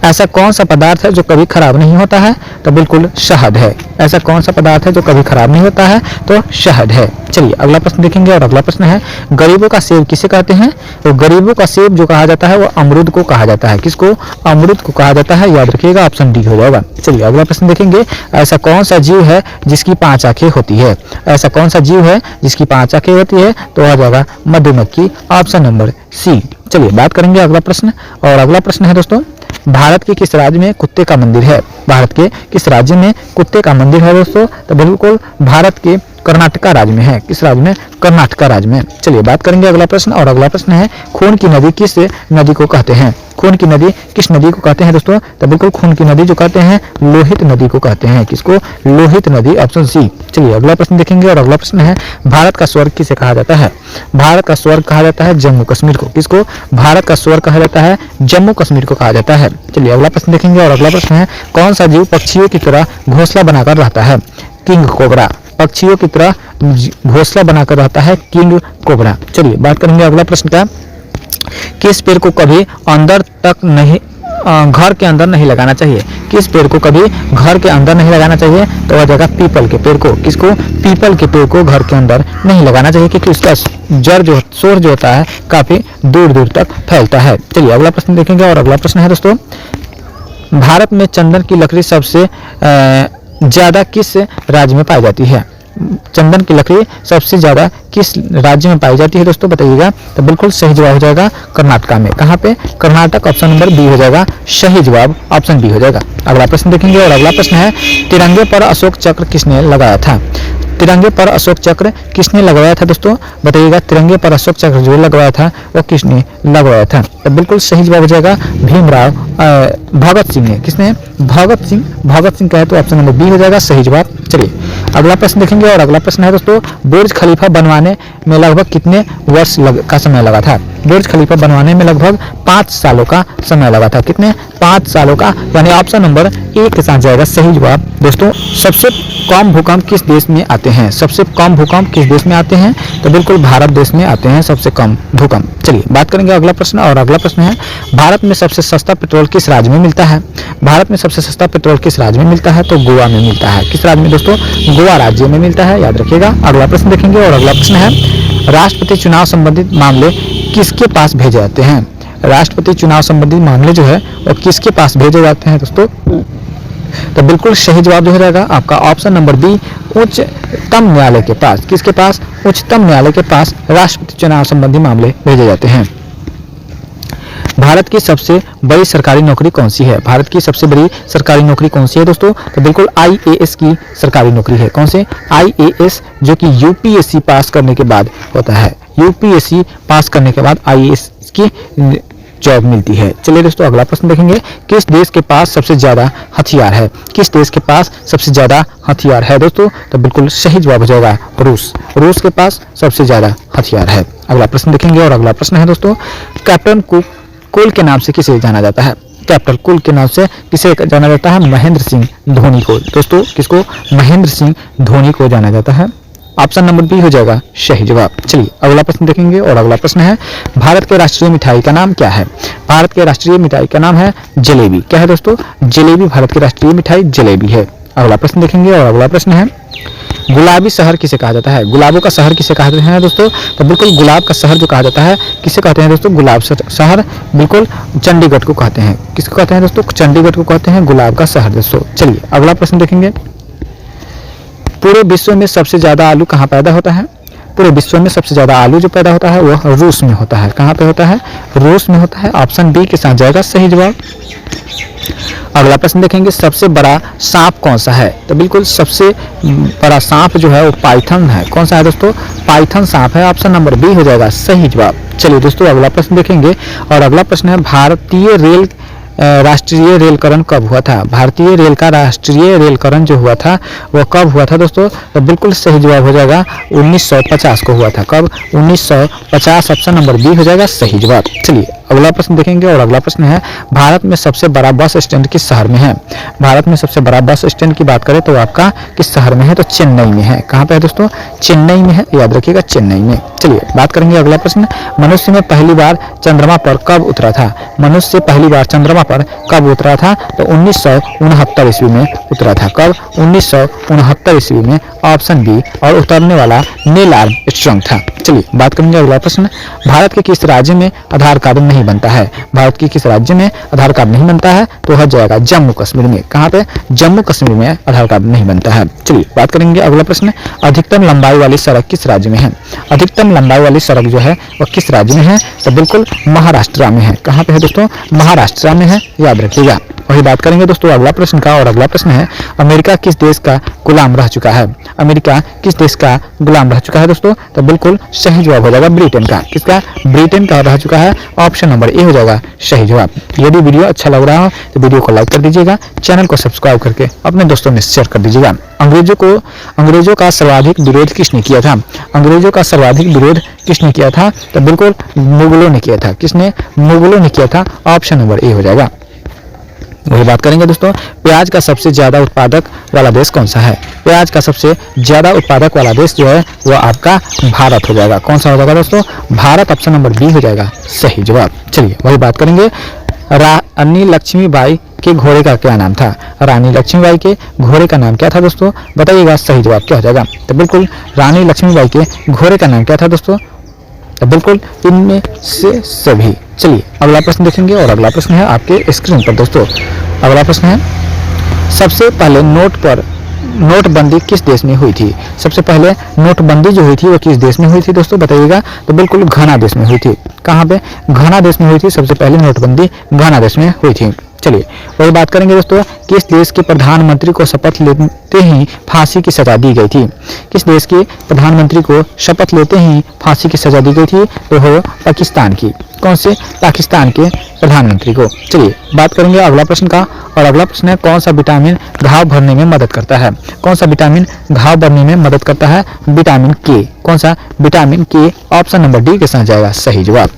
ऐसा कौन सा पदार्थ है जो कभी खराब नहीं होता है? तो बिल्कुल शहद है। ऐसा कौन सा पदार्थ है जो कभी खराब नहीं होता है? तो शहद है। चलिए अगला प्रश्न देखेंगे और अगला प्रश्न है गरीबों का सेब किसे कहते हैं? तो गरीबों का सेब जो कहा जाता है वो अमरूद को कहा जाता है। किसको? अमरूद को कहा जाता है, याद रखिएगा ऑप्शन डी हो जाएगा। चलिए अगला प्रश्न देखेंगे ऐसा कौन सा जीव है जिसकी 5 आंखें होती है? ऐसा कौन सा जीव है जिसकी 5 आंखें होती है? तो आ जाएगा मधुमक्खी ऑप्शन नंबर सी। चलिए बात करेंगे अगला प्रश्न और अगला प्रश्न है दोस्तों भारत के किस राज्य में कुत्ते का मंदिर है? भारत के किस राज्य में कुत्ते का मंदिर है दोस्तों? तो बिल्कुल भारत के कर्नाटका राज्य में है। किस राज्य में? कर्नाटका राज्य में। चलिए बात करेंगे अगला प्रश्न, और अगला प्रश्न है खून की नदी किस नदी को कहते हैं? खून की नदी किस नदी को कहते हैं दोस्तों? तो बिल्कुल खून की नदी जो कहते हैं लोहित नदी को कहते हैं। किसको? लोहित नदी, ऑप्शन सी। चलिए अगला प्रश्न देखेंगे, और अगला प्रश्न है भारत का स्वर्ग किसे कहा जाता है? भारत का स्वर्ग कहा जाता है जम्मू कश्मीर को। किसको? भारत का स्वर्ग कहा जाता है जम्मू कश्मीर को कहा जाता है। चलिए अगला प्रश्न देखेंगे, और अगला प्रश्न है कौन सा जीव पक्षियों की तरह घोंसला बनाकर रहता है? King cobra. पक्षियों की तरह घोंसला बनाकर रहता है किंग कोबरा। चलिए बात करेंगे अगला प्रश्न का, किस पेड़ को कभी अंदर तक नहीं घर के अंदर नहीं लगाना चाहिए? किस पेड़ को कभी घर के अंदर नहीं लगाना चाहिए? तो वह जगह पीपल के पेड़ को। किसको? पीपल के पेड़ को घर के अंदर नहीं लगाना चाहिए, क्योंकि उसका जड़ जो सोर जो होता है काफी दूर दूर तक फैलता है। चलिए अगला प्रश्न देखेंगे, और अगला प्रश्न है दोस्तों भारत में चंदन की लकड़ी सबसे ज्यादा किस राज्य में पाई जाती है? चंदन की लकड़ी सबसे ज्यादा किस राज्य में पाई जाती है दोस्तों, बताइएगा। तो बिल्कुल सही जवाब हो जाएगा कर्नाटका में। कहाँ पे? कर्नाटक, ऑप्शन नंबर बी हो जाएगा सही जवाब, ऑप्शन बी हो जाएगा। अगला प्रश्न देखेंगे, और अगला प्रश्न है तिरंगे पर अशोक चक्र किसने लगाया था? तिरंगे पर अशोक चक्र किसने लगवाया था दोस्तों, बताइएगा। तिरंगे पर अशोक चक्र जो लगवाया था वो किसने लगवाया था? तो बिल्कुल सही जवाब हो जाएगा भीमराव भगत सिंह ने। किसने? भगत सिंह। भगत सिंह कहे तो ऑप्शन नंबर बी हो जाएगा सही जवाब। चलिए अगला प्रश्न देखेंगे, और अगला प्रश्न है दोस्तों बुर्ज खलीफा बनवाने में लगभग कितने वर्ष का समय लगा था? बुर्ज खलीफा बनवाने में लगभग 5 सालों का समय लगा था। कितने? 5 सालों का, यानी ऑप्शन नंबर ए के साथ जाएगा सही जवाब। दोस्तों सबसे कम भूकंप किस देश में आते हैं? सबसे कम भूकंप किस देश में आते हैं? तो बिल्कुल भारत देश में आते हैं सबसे कम भूकंप। चलिए बात करेंगे अगला प्रश्न, और अगला प्रश्न है भारत में सबसे सस्ता पेट्रोल किस राज्य में मिलता है? भारत में सबसे सस्ता पेट्रोल किस राज्य में मिलता है? तो गोवा में मिलता है। किस राज्य में दोस्तों? गोवा राज्य में मिलता है, याद रखिएगा। अगला प्रश्न देखेंगे, और अगला प्रश्न है राष्ट्रपति चुनाव संबंधित मामले किसके पास भेजे जाते हैं? राष्ट्रपति चुनाव संबंधित मामले जो है वो किसके पास भेजे जाते हैं दोस्तों? तो बिल्कुल सही जवाब हो जाएगा आपका ऑप्शन नंबर बी उच्चतम न्यायालय के पास। किसके पास? उच्चतम न्यायालय के पास राष्ट्रपति चुनाव संबंधी मामले भेजे जाते हैं। भारत की सबसे बड़ी सरकारी नौकरी कौन सी है? भारत की सबसे बड़ी सरकारी नौकरी कौन सी है दोस्तों? तो बिल्कुल आईएएस की सरकारी नौकरी है। कौन से? आईएएस, जो कि यूपीएससी पास करने के बाद होता है। यूपीएससी पास करने के बाद आईएएस की जॉब मिलती है। चलिए दोस्तों अगला प्रश्न देखेंगे, किस देश के पास सबसे ज्यादा हथियार है? किस देश के पास सबसे ज्यादा हथियार है दोस्तों? तो बिल्कुल सही जवाब हो जाएगा रूस। रूस के पास सबसे ज्यादा हथियार है। अगला प्रश्न देखेंगे, और अगला प्रश्न है दोस्तों कैप्टन कुल के नाम से किसे जाना जाता है? कैप्टन कुल के नाम से किसे जाना जाता है? महेंद्र सिंह धोनी को। दोस्तों किसको? महेंद्र सिंह धोनी को जाना जाता है। ऑप्शन नंबर बी हो जाएगा सही जवाब। चलिए अगला प्रश्न देखेंगे, और अगला प्रश्न है भारत के राष्ट्रीय मिठाई का नाम क्या है? भारत के राष्ट्रीय मिठाई का नाम है जलेबी। क्या है दोस्तों? जलेबी भारत की राष्ट्रीय मिठाई जलेबी है। अगला प्रश्न देखेंगे, और अगला प्रश्न है गुलाबी शहर किसे कहा जाता है? गुलाबों का शहर किसे कहते हैं दोस्तों? तो बिल्कुल गुलाब का शहर जो कहा जाता है किसे कहते हैं दोस्तों? गुलाब शहर बिल्कुल चंडीगढ़ को कहते हैं। किसको कहते हैं दोस्तों? चंडीगढ़ को कहते हैं गुलाब का शहर दोस्तों। चलिए अगला प्रश्न देखेंगे, पूरे विश्व में सबसे ज्यादा आलू कहाँ पैदा होता है? पूरे विश्व में सबसे ज्यादा आलू जो पैदा होता है वह रूस में होता है। कहाँ पे होता है? रूस में होता है। ऑप्शन बी के साथ जाएगा सही जवाब। अगला प्रश्न देखेंगे, सबसे बड़ा सांप कौन सा है? तो बिल्कुल सबसे बड़ा सांप जो है वो पाइथन है। कौन सा है दोस्तों? पाइथन सांप है। ऑप्शन नंबर बी हो जाएगा सही जवाब। चलिए दोस्तों अगला प्रश्न देखेंगे, और अगला प्रश्न है भारतीय रेल राष्ट्रीय रेलकरण कब हुआ था? भारतीय रेल का राष्ट्रीय रेलकरण जो हुआ था वो कब हुआ था दोस्तों? तो बिल्कुल सही जवाब हो जाएगा 1950 को हुआ था। कब? 1950, ऑप्शन नंबर बी हो जाएगा सही जवाब। चलिए अगला प्रश्न देखेंगे, और अगला प्रश्न है भारत में सबसे बड़ा बस स्टैंड किस शहर में है? भारत में सबसे बड़ा बस स्टैंड की बात करें तो आपका किस शहर में है? तो चेन्नई में है। कहाँ पे है दोस्तों? चेन्नई में है, याद रखिएगा चेन्नई में। चलिए बात करेंगे अगला प्रश्न, मनुष्य में पहली बार चंद्रमा पर कब उतरा था? मनुष्य पहली बार चंद्रमा पर कब उतरा था? तो 1969 ईस्वी में उतरा था। कब? 1969 ईस्वी में, ऑप्शन बी। और उतरने वाला नील आर्मस्ट्रांग था। चलिए बात करेंगे अगला प्रश्न, भारत के किस राज्य में आधार कार्ड नहीं बनता है? भारत के किस राज्य में आधार कार्ड नहीं बनता है? तो हो जाएगा जम्मू कश्मीर में। कहाँ पे? जम्मू कश्मीर में आधार कार्ड नहीं बनता है। चलिए बात करेंगे अगला प्रश्न, अधिकतम लंबाई वाली सड़क किस राज्य में है? अधिकतम लंबाई वाली सड़क जो है वो किस राज्य में है? तो बिल्कुल महाराष्ट्र में है। कहाँ पे है दोस्तों? महाराष्ट्र में है, याद रखिएगा। वही बात करेंगे दोस्तों अगला प्रश्न का, और अगला प्रश्न है अमेरिका किस देश का गुलाम रह चुका है? अमेरिका किस देश का गुलाम रह चुका है दोस्तों? तो बिल्कुल सही जवाब हो जाएगा ब्रिटेन का। किसका? ब्रिटेन का रह चुका है। ऑप्शन नंबर ए हो जाएगा सही जवाब। यदि वीडियो अच्छा लग रहा हो तो वीडियो को लाइक कर दीजिएगा, चैनल को सब्सक्राइब करके अपने दोस्तों में शेयर कर दीजिएगा। अंग्रेजों का सर्वाधिक विरोध किसने किया था? अंग्रेजों का सर्वाधिक विरोध किसने किया था? तो बिल्कुल मुगलों ने किया था। किसने? मुगलों ने किया था। ऑप्शन नंबर ए हो जाएगा। वही बात करेंगे दोस्तों प्याज का सबसे ज्यादा उत्पादक वाला देश कौन सा है? प्याज का सबसे ज्यादा उत्पादक वाला देश जो है वो आपका भारत हो जाएगा। कौन सा हो जाएगा दोस्तों? भारत। ऑप्शन नंबर बी हो जाएगा सही जवाब। चलिए वही बात करेंगे रानी लक्ष्मीबाई के घोड़े का क्या नाम था? रानी लक्ष्मीबाई के घोड़े का नाम क्या था दोस्तों? बताइएगा सही जवाब क्या हो जाएगा। तो बिल्कुल रानी लक्ष्मीबाई के घोड़े का नाम क्या था दोस्तों? तो बिल्कुल इनमें से सभी। चलिए अगला प्रश्न देखेंगे, और अगला प्रश्न है आपके स्क्रीन पर दोस्तों। अगला प्रश्न है सबसे पहले नोटबंदी किस देश में हुई थी? सबसे पहले नोटबंदी जो हुई थी वो किस देश में हुई थी दोस्तों? बताइएगा। तो बिल्कुल घाना देश में हुई थी। कहाँ पे? घाना देश में हुई थी। सबसे पहले नोटबंदी घाना देश में हुई थी। चलिए वही बात करेंगे दोस्तों किस देश के प्रधानमंत्री को शपथ लेते ही फांसी की सजा दी गई थी? किस देश के प्रधानमंत्री को शपथ लेते ही फांसी की सजा दी गई थी? तो हो पाकिस्तान की। कौन से? पाकिस्तान के प्रधानमंत्री को। चलिए बात करेंगे अगला प्रश्न का, और अगला प्रश्न है कौन सा विटामिन घाव भरने में मदद करता है? कौन सा विटामिन घाव भरने में मदद करता है? विटामिन के। कौन सा? विटामिन के। ऑप्शन नंबर डी के साथ जाएगा सही जवाब।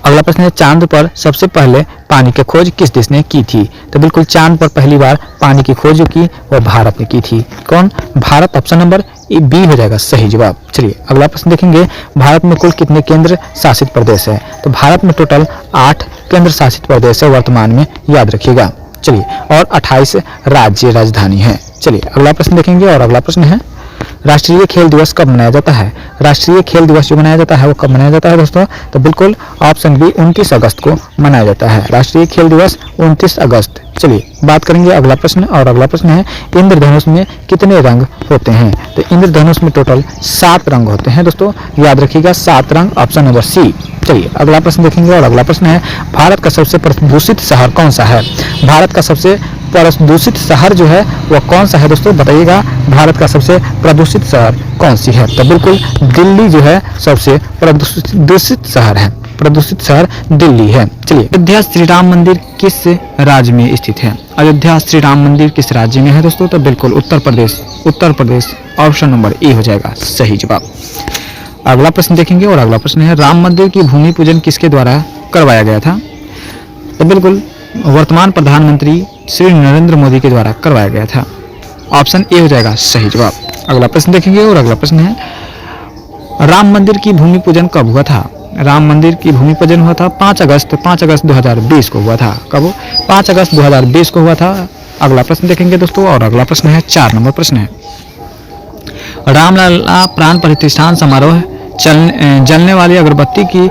अगला प्रश्न है चांद पर सबसे पहले पानी की खोज किस देश ने की थी? तो बिल्कुल चांद पर पहली बार पानी की खोज जो की वो भारत ने की थी। कौन? भारत। ऑप्शन नंबर बी हो जाएगा सही जवाब। चलिए अगला प्रश्न देखेंगे भारत में कुल कितने केंद्र शासित प्रदेश है? तो भारत में टोटल 8 केंद्र शासित प्रदेश है वर्तमान में, याद रखिएगा। चलिए और 28 राज्य राजधानी है। चलिए अगला प्रश्न देखेंगे, और अगला प्रश्न है राष्ट्रीय खेल दिवस कब मनाया जाता है? राष्ट्रीय खेल दिवस जो मनाया जाता है वो कब मनाया जाता है दोस्तों? तो बिल्कुल ऑप्शन बी 29 अगस्त को मनाया जाता है। राष्ट्रीय खेल दिवस 29 अगस्त। चलिए बात करेंगे अगला प्रश्न, और अगला प्रश्न है इंद्रधनुष में कितने रंग होते हैं? तो इंद्रधनुष में टोटल 7 रंग होते हैं दोस्तों, याद रखिएगा 7 रंग। Option number C. चलिए अगला प्रश्न देखेंगे, और अगला प्रश्न है भारत का सबसे प्रदूषित शहर कौन सा है? भारत का सबसे प्रदूषित शहर जो है वह कौन सा है दोस्तों? बताइएगा भारत का सबसे प्रदूषित शहर कौन सी है? तो बिल्कुल दिल्ली जो है सबसे प्रदूषित शहर है। प्रदूषित शहर दिल्ली है। चलिए अयोध्या श्री राम मंदिर किस राज्य में स्थित है? अयोध्या श्री राम मंदिर किस राज्य में है दोस्तों? तो बिल्कुल Uttar Pradesh. Uttar Pradesh. Option number A हो जाएगा सही जवाब। अगला प्रश्न देखेंगे, और अगला प्रश्न है राम मंदिर की भूमि पूजन किसके द्वारा करवाया गया था? तो बिल्कुल वर्तमान प्रधानमंत्री श्री नरेंद्र मोदी के द्वारा करवाया गया था। ऑप्शन ए हो जाएगा सही जवाब। अगला प्रश्न देखेंगे, और अगला प्रश्न है राम मंदिर की भूमि पूजन कब हुआ था? राम मंदिर की भूमि पूजन हुआ था 5 अगस्त 2020 को हुआ था। कब? 5 अगस्त 2020 को हुआ था। अगला प्रश्न देखेंगे दोस्तों, और अगला प्रश्न है 4 नंबर प्रश्न है रामलला प्राण प्रतिष्ठान समारोह जलने वाली अगरबत्ती की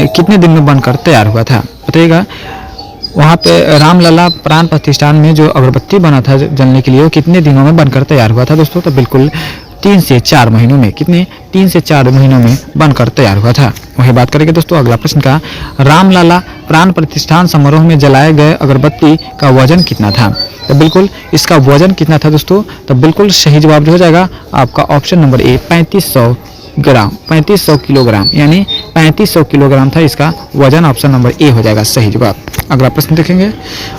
कितने दिन में बनकर तैयार हुआ था? बताइएगा। वहाँ पे रामलला प्राण प्रतिष्ठान में जो अगरबत्ती बना था जलने के लिए वो कितने दिनों में बनकर तैयार हुआ था दोस्तों? तो बिल्कुल 3 से 4 महीनों में। कितने? 3 से 4 महीनों में बनकर तैयार हुआ था। वही बात करेंगे दोस्तों अगला प्रश्न का रामलला प्राण प्रतिष्ठान समारोह में जलाए गए अगरबत्ती का वजन कितना था? तो बिल्कुल इसका वजन कितना था दोस्तों? तो बिल्कुल सही जवाब जो हो जाएगा आपका option number A 3500 gram. 3500 kilogram, यानी 3500 किलोग्राम था इसका वजन। ऑप्शन नंबर ए हो जाएगा सही जवाब। अगला प्रश्न देखेंगे,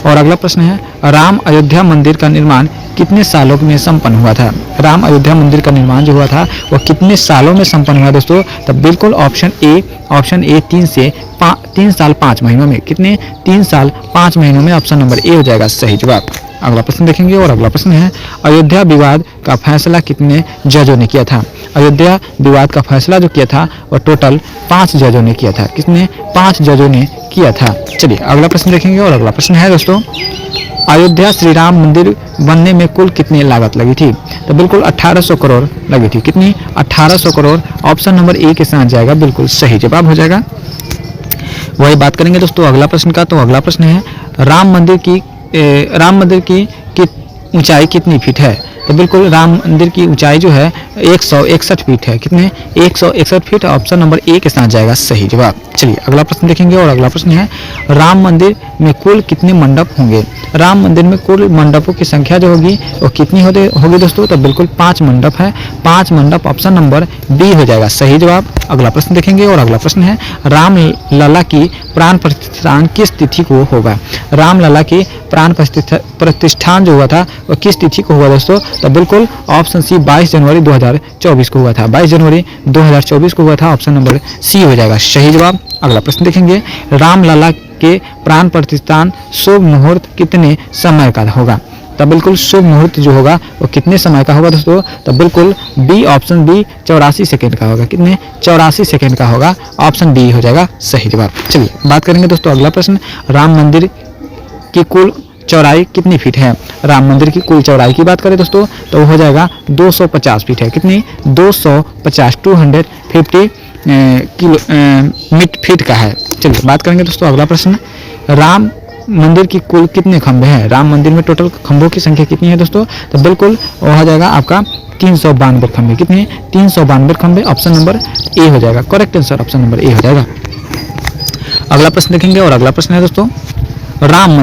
और अगला प्रश्न है राम अयोध्या मंदिर का निर्माण कितने सालों में संपन्न हुआ था? राम अयोध्या मंदिर का निर्माण जो हुआ था वह कितने सालों में संपन्न हुआ दोस्तों? तो बिल्कुल ऑप्शन ए 3 साल 5 महीनों में। कितने? 3 साल 5 महीनों में। ऑप्शन नंबर ए हो जाएगा सही जवाब। अगला प्रश्न देखेंगे, और अगला प्रश्न है अयोध्या विवाद का फैसला कितने जजों ने किया था? अयोध्या विवाद का फैसला जो किया था वह टोटल 5 जजों ने किया था। किसने? 5 जजों ने किया था। चलिए अगला प्रश्न देखेंगे, और अगला प्रश्न है दोस्तों अयोध्या श्री राम मंदिर बनने में कुल कितनी लागत लगी थी? तो बिल्कुल 1800 करोड़ लगी थी। कितनी? 1800 करोड़। ऑप्शन नंबर ए के साथ जाएगा, बिल्कुल सही जवाब हो जाएगा। वही बात करेंगे दोस्तों अगला प्रश्न का, तो अगला प्रश्न है राम मंदिर की ऊंचाई कितनी फीट है? तो बिल्कुल राम मंदिर की ऊंचाई जो है 161 फीट है। कितने? 161 फीट। ऑप्शन नंबर ए के साथ जाएगा सही जवाब। चलिए अगला प्रश्न देखेंगे और अगला प्रश्न है राम मंदिर में कुल कितने मंडप होंगे? राम मंदिर में कुल मंडपों की संख्या जो होगी वो कितनी होगी दोस्तों? तो बिल्कुल 5 मंडप है। 5 मंडप ऑप्शन नंबर बी हो जाएगा सही जवाब। अगला प्रश्न देखेंगे और अगला प्रश्न है राम लला की प्राण प्रतिष्ठान किस तिथि को होगा? राम लला की प्राण प्रतिष्ठान जो हुआ था वो किस तिथि को हुआ दोस्तों? तो बिल्कुल ऑप्शन सी 22 जनवरी 2024 को हुआ था। 22 जनवरी 2024 को हुआ था। ऑप्शन नंबर सी हो जाएगा सही जवाब। अगला प्रश्न देखेंगे राम लला के प्राण प्रतिष्ठान शुभ मुहूर्त कितने समय का होगा? तो बिल्कुल शुभ मुहूर्त जो होगा वो कितने समय का होगा दोस्तों? तो बिल्कुल बी ऑप्शन बी 84 सेकेंड का होगा। कितने? 84 सेकेंड का होगा। ऑप्शन डी हो जाएगा सही जवाब। चलिए बात करेंगे दोस्तों अगला प्रश्न राम मंदिर की कुल चौड़ाई कितनी फीट है? राम मंदिर की कुल चौड़ाई की बात करें दोस्तों तो वो हो जाएगा 250 फीट है। कितनी? 250 250 फीट का है। चलिए बात करेंगे दोस्तों अगला प्रश्न राम मंदिर की कुल कितने खंभे हैं? राम मंदिर में टोटल खंभों की संख्या कितनी है दोस्तों? तो बिल्कुल वो हो जाएगा आपका 392 खंभे। कितने? 392 खंभे। ऑप्शन नंबर ए हो जाएगा correct answer. Option number A हो जाएगा। अगला प्रश्न देखेंगे और अगला प्रश्न है दोस्तों राम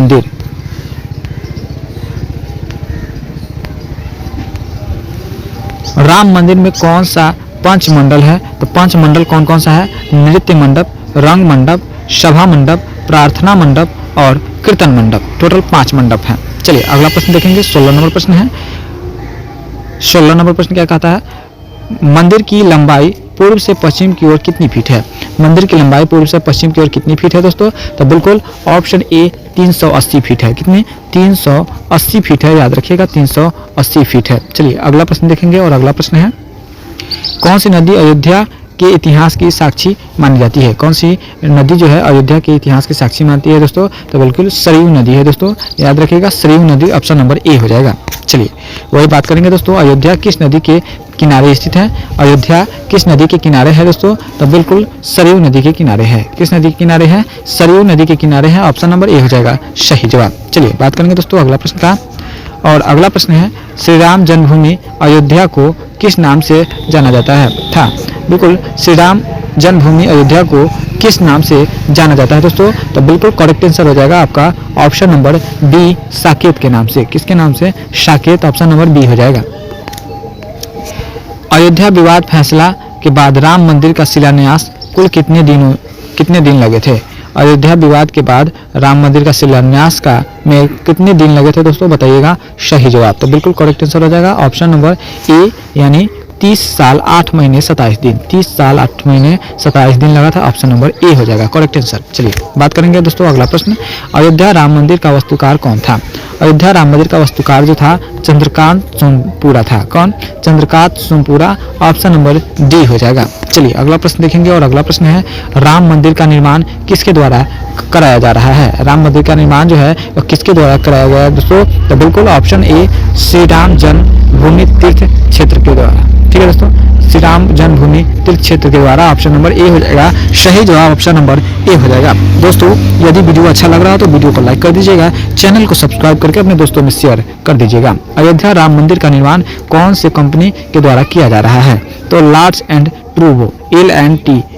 मंदिर में कौन सा पंच मंडल है? तो पंच मंडल कौन कौन सा है? नृत्य मंडप, रंग मंडप, सभा मंडप, प्रार्थना मंडप और कीर्तन मंडप। टोटल 5 मंडप हैं। चलिए अगला प्रश्न देखेंगे। 16 नंबर प्रश्न है। 16 नंबर प्रश्न क्या कहता है? मंदिर की लंबाई पूर्व से पश्चिम की ओर कितनी फीट है? मंदिर की लंबाई पूर्व से पश्चिम की ओर कितनी फीट है दोस्तों? तो बिल्कुल ऑप्शन ए 380 फीट है। कितनी? 380 फीट है। याद रखिएगा 380 फीट है। चलिए अगला प्रश्न देखेंगे और अगला प्रश्न है कौन सी नदी अयोध्या के इतिहास की साक्षी मानी जाती है? कौन सी नदी जो है अयोध्या के इतिहास की साक्षी मानती है दोस्तों? तो बिल्कुल सरयू नदी है दोस्तों। याद रखिएगा सरयू नदी। ऑप्शन नंबर ए हो जाएगा। चलिए वही बात करेंगे दोस्तों अयोध्या किस नदी के किनारे स्थित है? अयोध्या किस नदी के किनारे है दोस्तों? तो बिल्कुल सरयू नदी के किनारे है। किस नदी के किनारे है? सरयू नदी के किनारे है। ऑप्शन नंबर ए हो जाएगा सही जवाब। चलिए बात करेंगे दोस्तों अगला प्रश्न का और अगला प्रश्न है श्री राम जन्मभूमि अयोध्या को किस नाम से जाना जाता है? था बिल्कुल श्री राम जन्मभूमि अयोध्या को किस नाम से जाना जाता है दोस्तों? तो बिल्कुल करेक्ट आंसर हो जाएगा आपका ऑप्शन नंबर बी साकेत के नाम से। किसके नाम से? साकेत। ऑप्शन नंबर बी हो जाएगा। अयोध्या विवाद फैसला के बाद राम मंदिर का शिलान्यास कुल कितने दिन लगे थे? अयोध्या विवाद के बाद राम मंदिर का शिलान्यास में कितने दिन लगे थे दोस्तों? बताइएगा सही जवाब। तो बिल्कुल करेक्ट आंसर हो जाएगा ऑप्शन नंबर ए यानी 30 साल 8 महीने 27 दिन। 30 साल 8 महीने 27 दिन लगा था। ऑप्शन नंबर ए हो जाएगा करेक्ट आंसर। चलिए बात करेंगे दोस्तों अगला प्रश्न अयोध्या राम मंदिर का वास्तुकार कौन था? अयोध्या राम मंदिर का वास्तुकार जो था चंद्रकांत सोमपुरा था। कौन? Chandrakant Sompura. Option number D हो जाएगा। चलिए अगला प्रश्न देखेंगे और अगला प्रश्न है राम मंदिर का निर्माण किसके द्वारा कराया जा रहा है? राम मंदिर का निर्माण जो है वो किसके द्वारा कराया गया है दोस्तों? तो बिल्कुल ऑप्शन ए श्री राम जन्मभूमि तीर्थ क्षेत्र के द्वारा। ठीक है दोस्तों श्री राम जन्मभूमि तीर्थ क्षेत्र के द्वारा। ऑप्शन नंबर ए हो जाएगा सही जवाब। ऑप्शन नंबर ए हो जाएगा। दोस्तों यदि वीडियो अच्छा लग रहा हो तो वीडियो को लाइक कर दीजिएगा, चैनल को सब्सक्राइब करके अपने दोस्तों में शेयर कर दीजिएगा। अयोध्या राम मंदिर का निर्माण कौन से कंपनी के द्वारा किया जा रहा है? तो लॉर्ड्स एंड टर्बो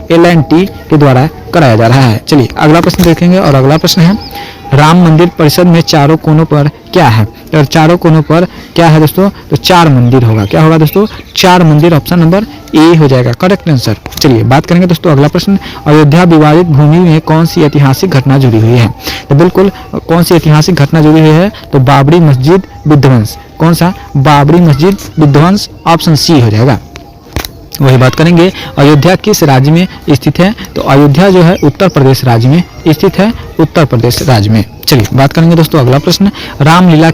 L&T के द्वारा कराया जा रहा है। चलिए अगला प्रश्न देखेंगे और अगला प्रश्न है राम मंदिर परिसर में चारों कोनों पर क्या है? और चारों कोनों पर क्या है दोस्तों? तो 4 मंदिर होगा। क्या होगा दोस्तों? 4 मंदिर। ऑप्शन नंबर ए हो जाएगा करेक्ट आंसर। चलिए बात करेंगे दोस्तों अगला प्रश्न अयोध्या विवादित भूमि में कौन सी ऐतिहासिक घटना जुड़ी हुई है? तो बिल्कुल कौन सी ऐतिहासिक घटना जुड़ी हुई है? तो बाबरी मस्जिद विध्वंस। कौन सा? बाबरी मस्जिद विध्वंस। ऑप्शन सी हो जाएगा। वही बात करेंगे अयोध्या किस राज्य में स्थित है? तो अयोध्या जो है उत्तर प्रदेश राज्य में स्थित है। उत्तर प्रदेश राज्य में। चलिए बात करेंगे दोस्तों अगला प्रश्न रामलला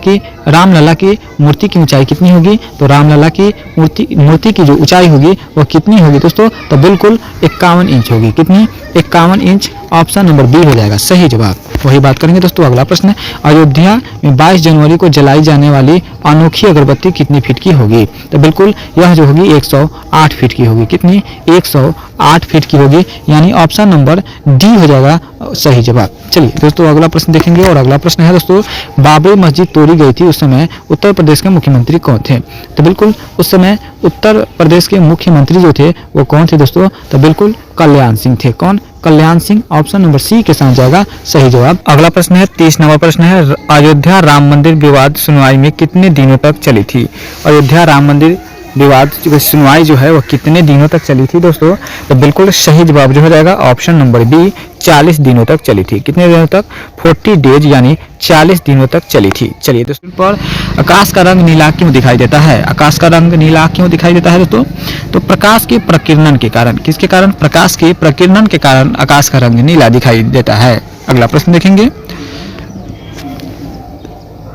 की मूर्ति की ऊंचाई कितनी होगी? तो रामलला की मूर्ति की जो ऊंचाई होगी वो कितनी होगी दोस्तों? तो बिल्कुल 51 इंच होगी। कितनी? 51 इंच। ऑप्शन नंबर बी हो जाएगा सही जवाब। वही बात करेंगे दोस्तों। अगला प्रश्न है, अयोध्या में 22 जनवरी को जलाई जाने वाली अनोखी अगरबत्ती कितनी फीट की होगी? तो बिल्कुल यह जो होगी 108 फीट की होगी। कितनी? 108 फीट की होगी, यानी ऑप्शन नंबर डी हो जाएगा सही जवाब। चलिए दोस्तों अगला प्रश्न देखेंगे, और अगला प्रश्न है दोस्तों, बाबरी मस्जिद तोड़ी गई थी उस समय उत्तर प्रदेश के मुख्यमंत्री कौन थे? तो बिल्कुल उस समय उत्तर प्रदेश के मुख्यमंत्री जो थे वो कौन थे दोस्तों? तो बिल्कुल कल्याण सिंह थे। कौन? कल्याण सिंह। ऑप्शन नंबर सी के साथ जाएगा सही जवाब। अगला प्रश्न है 30 नंबर प्रश्न है, अयोध्या राम मंदिर विवाद सुनवाई में कितने दिनों तक चली थी? अयोध्या राम मंदिर विवाद की सुनवाई जो है वो कितने दिनों तक चली थी दोस्तों? तो बिल्कुल सही जवाब जो हो जाएगा ऑप्शन नंबर बी, 40 दिनों तक चली थी। कितने दिनों तक? 40 डेज यानी 40 दिनों तक चली थी। चलिए दोस्तों, पर आकाश का रंग नीला क्यों दिखाई देता है? आकाश का रंग नीला क्यों दिखाई देता है दोस्तों? तो प्रकाश के प्रकीर्णन के कारण। किसके कारण? प्रकाश के प्रकीर्णन के कारण आकाश का रंग नीला दिखाई देता है। अगला प्रश्न देखेंगे,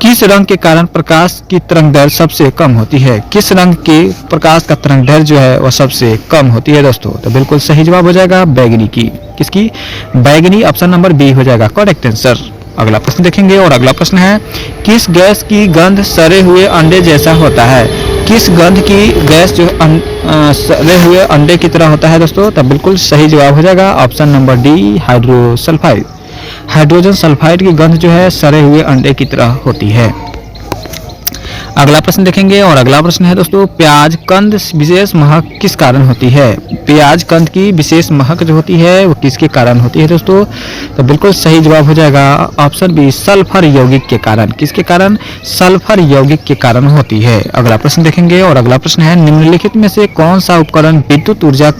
किस रंग के कारण प्रकाश की तरंगदैर्घ्य सबसे कम होती है? किस रंग के प्रकाश का तरंगदैर्घ्य जो है वह सबसे कम होती है दोस्तों? तो बिल्कुल सही जवाब हो जाएगा बैगनी की। किसकी? बैगनी। ऑप्शन नंबर बी हो जाएगा करेक्ट आंसर। अगला प्रश्न देखेंगे, और अगला प्रश्न है, किस गैस की गंध सड़े हुए अंडे जैसा होता है? किस गंध की गैस जो सड़े हुए अंडे की तरह होता है दोस्तों? तो बिल्कुल सही जवाब हो जाएगा option number D, hydrosulphide. Hydrogen sulphide की गंध जो है सड़े हुए अंडे की तरह होती है। अगला प्रश्न देखेंगे, और अगला प्रश्न है दोस्तों, प्याज कंद विशेष महक किस कारण होती है? प्याज कंद की विशेष महक जो होती है वो किसके कारण होती है दोस्तों? तो बिल्कुल सही जवाब हो जाएगा ऑप्शन बी, सल्फर यौगिक के कारण। किसके कारण? सल्फर यौगिक के कारण होती है। अगला प्रश्न देखेंगे, और अगला प्रश्न है, निम्नलिखित में से कौन सा उपकरण विद्युत ऊर्जा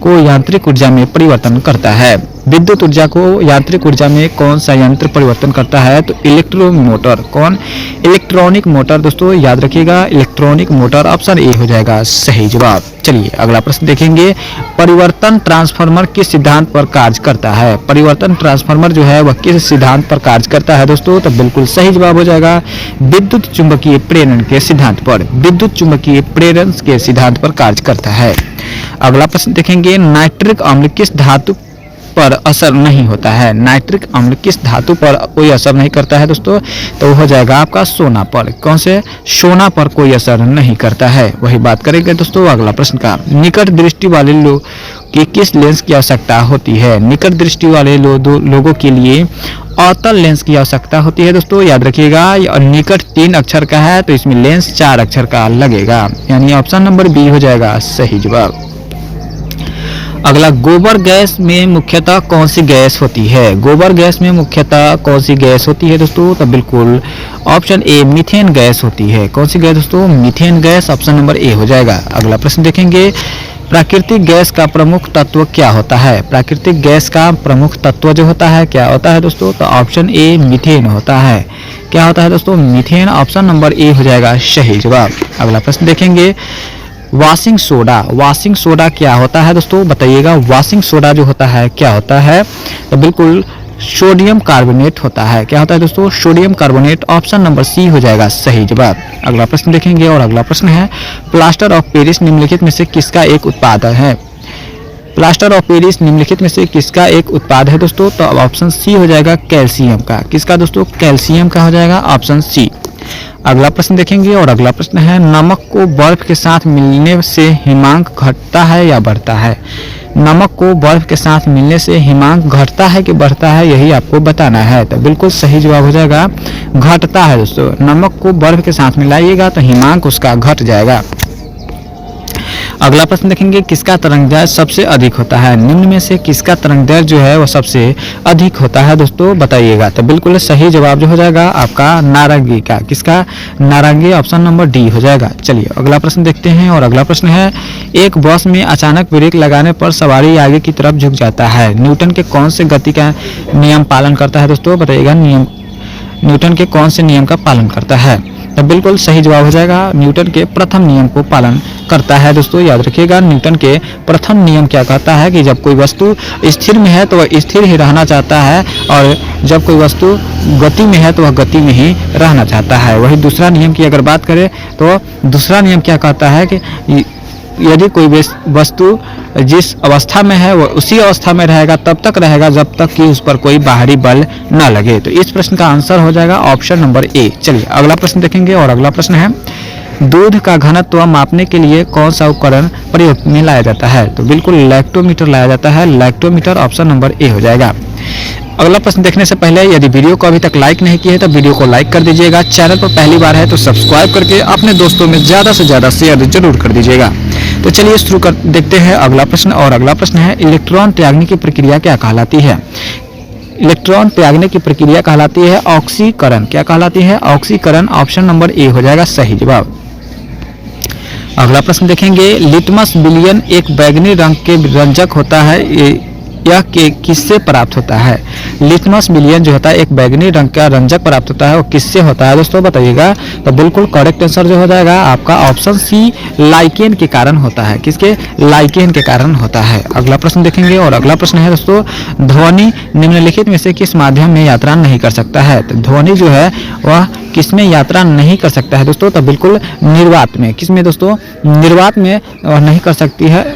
को यांत्रिक ऊर्जा में परिवर्तन करता है? विद्युत ऊर्जा को यांत्रिक ऊर्जा में कौन सा यंत्र परिवर्तन करता है? तो इलेक्ट्रोमोटर। कौन? इलेक्ट्रॉनिक मोटर दोस्तों, याद रखिएगा इलेक्ट्रॉनिक मोटर। ऑप्शन ए हो जाएगा सही जवाब। चलिए अगला प्रश्न देखेंगे, परिवर्तन ट्रांसफार्मर किस सिद्धांत पर कार्य करता है? परिवर्तन ट्रांसफार्मर जो है वह किस सिद्धांत पर कार्य करता है दोस्तों? तो बिल्कुल सही जवाब हो जाएगा विद्युत चुंबकीय प्रेरण के सिद्धांत पर। विद्युत चुंबकीय प्रेरण के सिद्धांत पर कार्य करता है। अगला प्रश्न देखेंगे, नाइट्रिक अम्ल किस धातु पर असर नहीं होता है? नाइट्रिक अम्ल किस धातु पर कोई असर नहीं करता है दोस्तों? तो हो जाएगा आपका सोना पर। कौन से? सोना पर कोई असर नहीं करता है। वही बात करेंगे दोस्तों अगला प्रश्न का, निकट दृष्टि वाले लोग की किस लेंस की आवश्यकता होती है? निकट दृष्टि वाले लोगों के लिए अवतल लेंस की आवश्यकता होती है दोस्तों, याद रखिएगा। निकट 3 अक्षर का है तो इसमें लेंस 4 अक्षर का लगेगा, यानी ऑप्शन नंबर बी हो जाएगा सही जवाब। अगला, गोबर गैस में मुख्यतः कौन सी गैस होती है? गोबर गैस में मुख्यतः कौन सी गैस होती है दोस्तों? तो बिल्कुल ऑप्शन ए, मीथेन गैस होती है। कौन सी गैस दोस्तों? Methane gas. Option number A हो जाएगा। अगला प्रश्न देखेंगे, प्राकृतिक गैस का प्रमुख तत्व क्या होता है? प्राकृतिक गैस का प्रमुख तत्व जो होता है क्या होता है दोस्तों? तो ऑप्शन ए, मीथेन होता है। क्या होता है दोस्तों? मीथेन। ऑप्शन नंबर ए हो जाएगा सही जवाब। अगला प्रश्न देखेंगे, वॉशिंग सोडा। वॉशिंग सोडा क्या होता है दोस्तों? बताइएगा। वॉशिंग सोडा जो होता है क्या होता है? तो बिल्कुल सोडियम कार्बोनेट होता है। क्या होता है दोस्तों? Sodium carbonate. Option number C हो जाएगा सही जवाब। अगला प्रश्न देखेंगे, और अगला प्रश्न है, प्लास्टर ऑफ पेरिस निम्नलिखित में से किसका एक उत्पाद है? प्लास्टर ऑफ पेरिस निम्नलिखित में से किसका एक उत्पाद है दोस्तों? तो ऑप्शन सी हो जाएगा कैल्शियम का। किसका दोस्तों? कैल्शियम का हो जाएगा ऑप्शन सी। अगला प्रश्न देखेंगे, और अगला प्रश्न है, नमक को बर्फ के साथ मिलने से हिमांक घटता है या बढ़ता है? नमक को बर्फ के साथ मिलने से हिमांक घटता है कि बढ़ता है, यही आपको बताना है। तो बिल्कुल सही जवाब हो जाएगा घटता है दोस्तों। नमक को बर्फ के साथ मिलाइएगा तो हिमांक उसका घट जाएगा। अगला प्रश्न देखेंगे, किसका तरंगदैर्घ्य सबसे अधिक होता है? निम्न में से किसका तरंगदैर्घ्य जो है वो सबसे अधिक होता है दोस्तों? बताइएगा। तो बिल्कुल सही जवाब जो हो जाएगा आपका नारंगी का। किसका? नारंगी। ऑप्शन नंबर डी हो जाएगा। चलिए अगला प्रश्न देखते हैं, और अगला प्रश्न है, एक बस में अचानक ब्रेक लगाने पर सवारी आगे की तरफ झुक जाता है, न्यूटन के कौन से गति का नियम पालन करता है दोस्तों? बताइएगा। न्यूटन के कौन से नियम का पालन करता है? तो बिल्कुल सही जवाब हो जाएगा न्यूटन के प्रथम नियम को पालन करता है दोस्तों। याद रखिएगा, न्यूटन के प्रथम नियम क्या कहता है कि जब कोई वस्तु स्थिर में है तो वह स्थिर ही रहना चाहता है, और जब कोई वस्तु गति में है तो वह गति में ही रहना चाहता है। वही दूसरा नियम की अगर बात करें तो दूसरा नियम क्या कहता है कि यदि कोई वस्तु जिस अवस्था में है वो उसी अवस्था में रहेगा तब तक रहेगा जब तक कि उस पर कोई बाहरी बल न लगे। तो इस प्रश्न का आंसर हो जाएगा ऑप्शन नंबर ए। चलिए अगला प्रश्न देखेंगे और अगला प्रश्न है दूध का घनत्व मापने के लिए कौन सा उपकरण प्रयोग में लाया जाता है? तो बिल्कुल लैक्टोमीटर लाया जाता है। लैक्टोमीटर ऑप्शन नंबर ए हो जाएगा। अगला प्रश्न देखने से पहले यदि वीडियो को अभी तक लाइक नहीं किया है तो वीडियो को लाइक कर दीजिएगा। चैनल पर पहली बार है तो सब्सक्राइब करके अपने दोस्तों में ज़्यादा से ज़्यादा शेयर जरूर कर दीजिएगा। तो चलिए शुरू कर देखते हैं अगला प्रश्न और अगला प्रश्न है इलेक्ट्रॉन त्यागने की प्रक्रिया क्या कहलाती है? इलेक्ट्रॉन त्यागने की प्रक्रिया कहलाती है ऑक्सीकरण। क्या कहलाती है? ऑक्सीकरण ऑप्शन नंबर ए हो जाएगा सही जवाब। अगला प्रश्न देखेंगे लिटमस विलयन एक बैंगनी रंग के रंजक होता है यह किससे प्राप्त होता है? लिटमस विलयन जो होता है एक बैंगनी रंग का रंजक प्राप्त होता है वो किससे होता है दोस्तों बताइएगा। तो बिल्कुल करेक्ट आंसर जो हो जाएगा आपका ऑप्शन सी लाइकेन के कारण होता है। किसके? लाइकेन के कारण होता है। अगला प्रश्न देखेंगे और अगला प्रश्न है दोस्तों ध्वनि निम्नलिखित में से किस माध्यम में यात्रा नहीं कर सकता है? तो ध्वनि जो है वह किसमें यात्रा नहीं कर सकता है दोस्तों? तो बिल्कुल निर्वात में। किसमें दोस्तों? निर्वात में वह नहीं कर सकती है,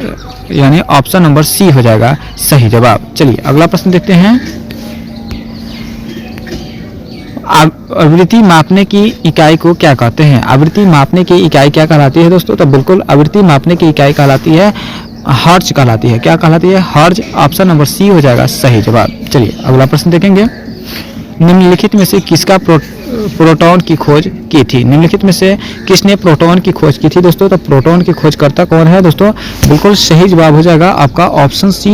यानी ऑप्शन नंबर सी हो जाएगा सही जवाब। चलिए अगला प्रश्न देखते हैं आवृत्ति मापने की इकाई को क्या कहते हैं? आवृत्ति मापने की इकाई क्या कहलाती है दोस्तों? तो बिल्कुल आवृत्ति मापने की इकाई कहलाती है हर्ट्ज कहलाती है। क्या कहलाती है? हर्ट्ज ऑप्शन नंबर सी हो जाएगा सही जवाब। चलिए अगला प्रश्न देखेंगे निम्नलिखित में से किसका प्रोटॉन की खोज की थी? निम्नलिखित में से किसने प्रोटॉन की खोज की थी दोस्तों? तो प्रोटॉन की खोजकर्ता कौन है दोस्तों? बिल्कुल सही जवाब हो जाएगा आपका ऑप्शन सी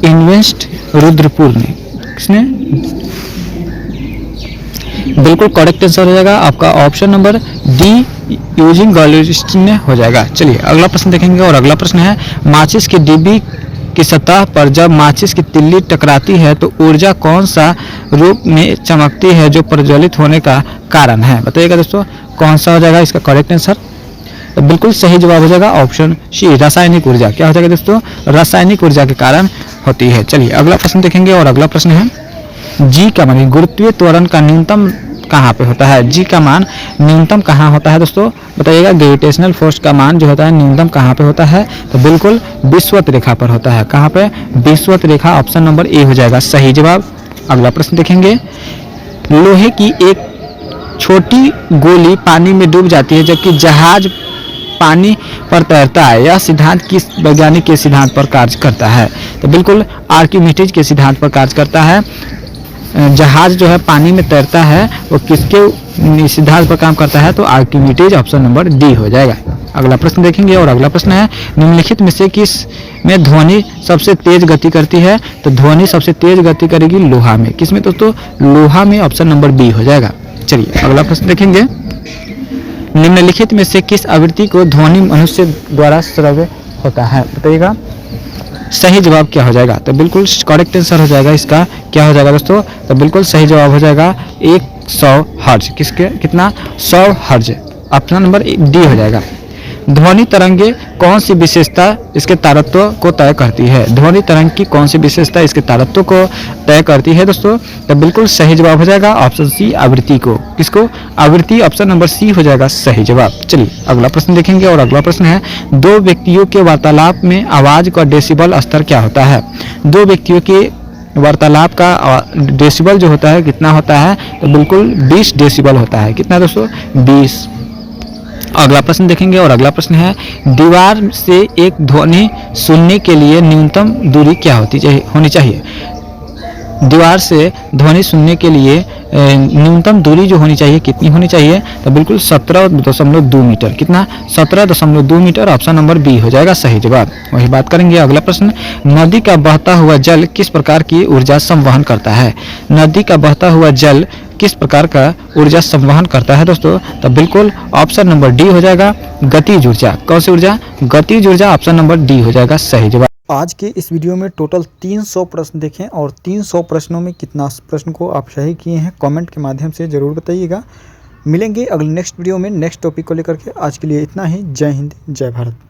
इन्वेस्ट रुद्रपुर ने। किसने? बिल्कुल करेक्ट आंसर हो जाएगा आपका ऑप्शन नंबर डी यूजिंग गॉल्स्टीन ने हो जाएगा। चलिए अगला प्रश्न देखेंगे और अगला प्रश्न है माचिस की डिब्बी की सतह पर जब माचिस की तिल्ली टकराती है तो ऊर्जा कौन सा रूप में चमकती है जो प्रज्वलित होने का कारण है? बताइएगा दोस्तों कौन सा हो जाएगा इसका करेक्ट आंसर? तो बिल्कुल सही जवाब हो जाएगा ऑप्शन सी रासायनिक ऊर्जा। क्या हो जाएगा दोस्तों? रासायनिक ऊर्जा के कारण होती है। चलिए अगला प्रश्न देखेंगे और अगला प्रश्न है जी का मान गुरुत्वीय त्वरण का न्यूनतम कहाँ पे होता है? जी का मान न्यूनतम कहाँ होता है दोस्तों? बताइएगा ग्रेविटेशनल फोर्स का मान जो होता है न्यूनतम कहाँ पे होता है? तो बिल्कुल विषुवत रेखा पर होता है। कहाँ पे? विषुवत रेखा ऑप्शन नंबर ए हो जाएगा सही जवाब। अगला प्रश्न देखेंगे लोहे की एक छोटी गोली पानी में डूब जाती है जबकि जहाज पानी पर तैरता है। यह सिद्धांत किस वैज्ञानिक के सिद्धांत पर कार्य करता है? तो बिल्कुल आर्किमिडीज के सिद्धांत पर कार्य करता है। जहाज जो है पानी में तैरता है वो किसके सिद्धांत पर काम करता है? तो आर्किमिडीज ऑप्शन नंबर डी हो जाएगा। अगला प्रश्न देखेंगे और अगला प्रश्न है निम्नलिखित में से किस में ध्वनि सबसे तेज गति करती है? तो ध्वनि सबसे तेज गति करेगी लोहा में। किसमें दोस्तों? लोहा में ऑप्शन नंबर बी हो जाएगा। चलिए अगला प्रश्न देखेंगे निम्नलिखित में से किस आवृत्ति को ध्वनि मनुष्य द्वारा श्रव्य होता है? बताइएगा सही जवाब क्या हो जाएगा? तो बिल्कुल करेक्ट आंसर हो जाएगा इसका क्या हो जाएगा दोस्तों? तो बिल्कुल सही जवाब हो जाएगा 100 हर्ट्ज। किसके? कितना? 100 हर्ट्ज ऑप्शन नंबर डी हो जाएगा। ध्वनि तरंगे कौन सी विशेषता इसके तारत्व को तय करती है? ध्वनि तरंग की कौन सी विशेषता इसके तारत्व को तय करती है दोस्तों? तो बिल्कुल सही जवाब हो जाएगा ऑप्शन सी आवृत्ति को। किसको? आवृत्ति ऑप्शन नंबर सी हो जाएगा सही जवाब। चलिए अगला प्रश्न देखेंगे और अगला प्रश्न है दो व्यक्तियों के वार्तालाप में आवाज का डेसिबल स्तर क्या होता है? दो व्यक्तियों के वार्तालाप का डेसिबल जो होता है कितना होता है? तो बिल्कुल 20 डेसिबल होता है। कितना दोस्तों? 20। अगला प्रश्न देखेंगे और अगला प्रश्न है दीवार से एक ध्वनि सुनने के लिए न्यूनतम दूरी क्या होनी चाहिए? दीवार से ध्वनि सुनने के लिए न्यूनतम दूरी जो होनी चाहिए कितनी होनी चाहिए? तो बिल्कुल 17.2 मीटर। कितना? 17.2 मीटर ऑप्शन नंबर बी हो जाएगा सही जवाब। वही बात करेंगे अगला प्रश्न नदी का बहता हुआ जल किस प्रकार की ऊर्जा संवहन करता है? नदी का बहता हुआ जल किस प्रकार का ऊर्जा संवहन करता है दोस्तों? तो बिल्कुल ऑप्शन नंबर डी हो जाएगा गतिज ऊर्जा। कौन सी ऊर्जा? गतिज ऊर्जा ऑप्शन नंबर डी हो जाएगा सही जवाब। आज के इस वीडियो में टोटल 300 प्रश्न देखें और 300 प्रश्नों में कितना प्रश्न को आप सही किए हैं कमेंट के माध्यम से ज़रूर बताइएगा। मिलेंगे अगले नेक्स्ट वीडियो में नेक्स्ट टॉपिक को लेकर के। आज के लिए इतना ही। जय हिंद जय भारत।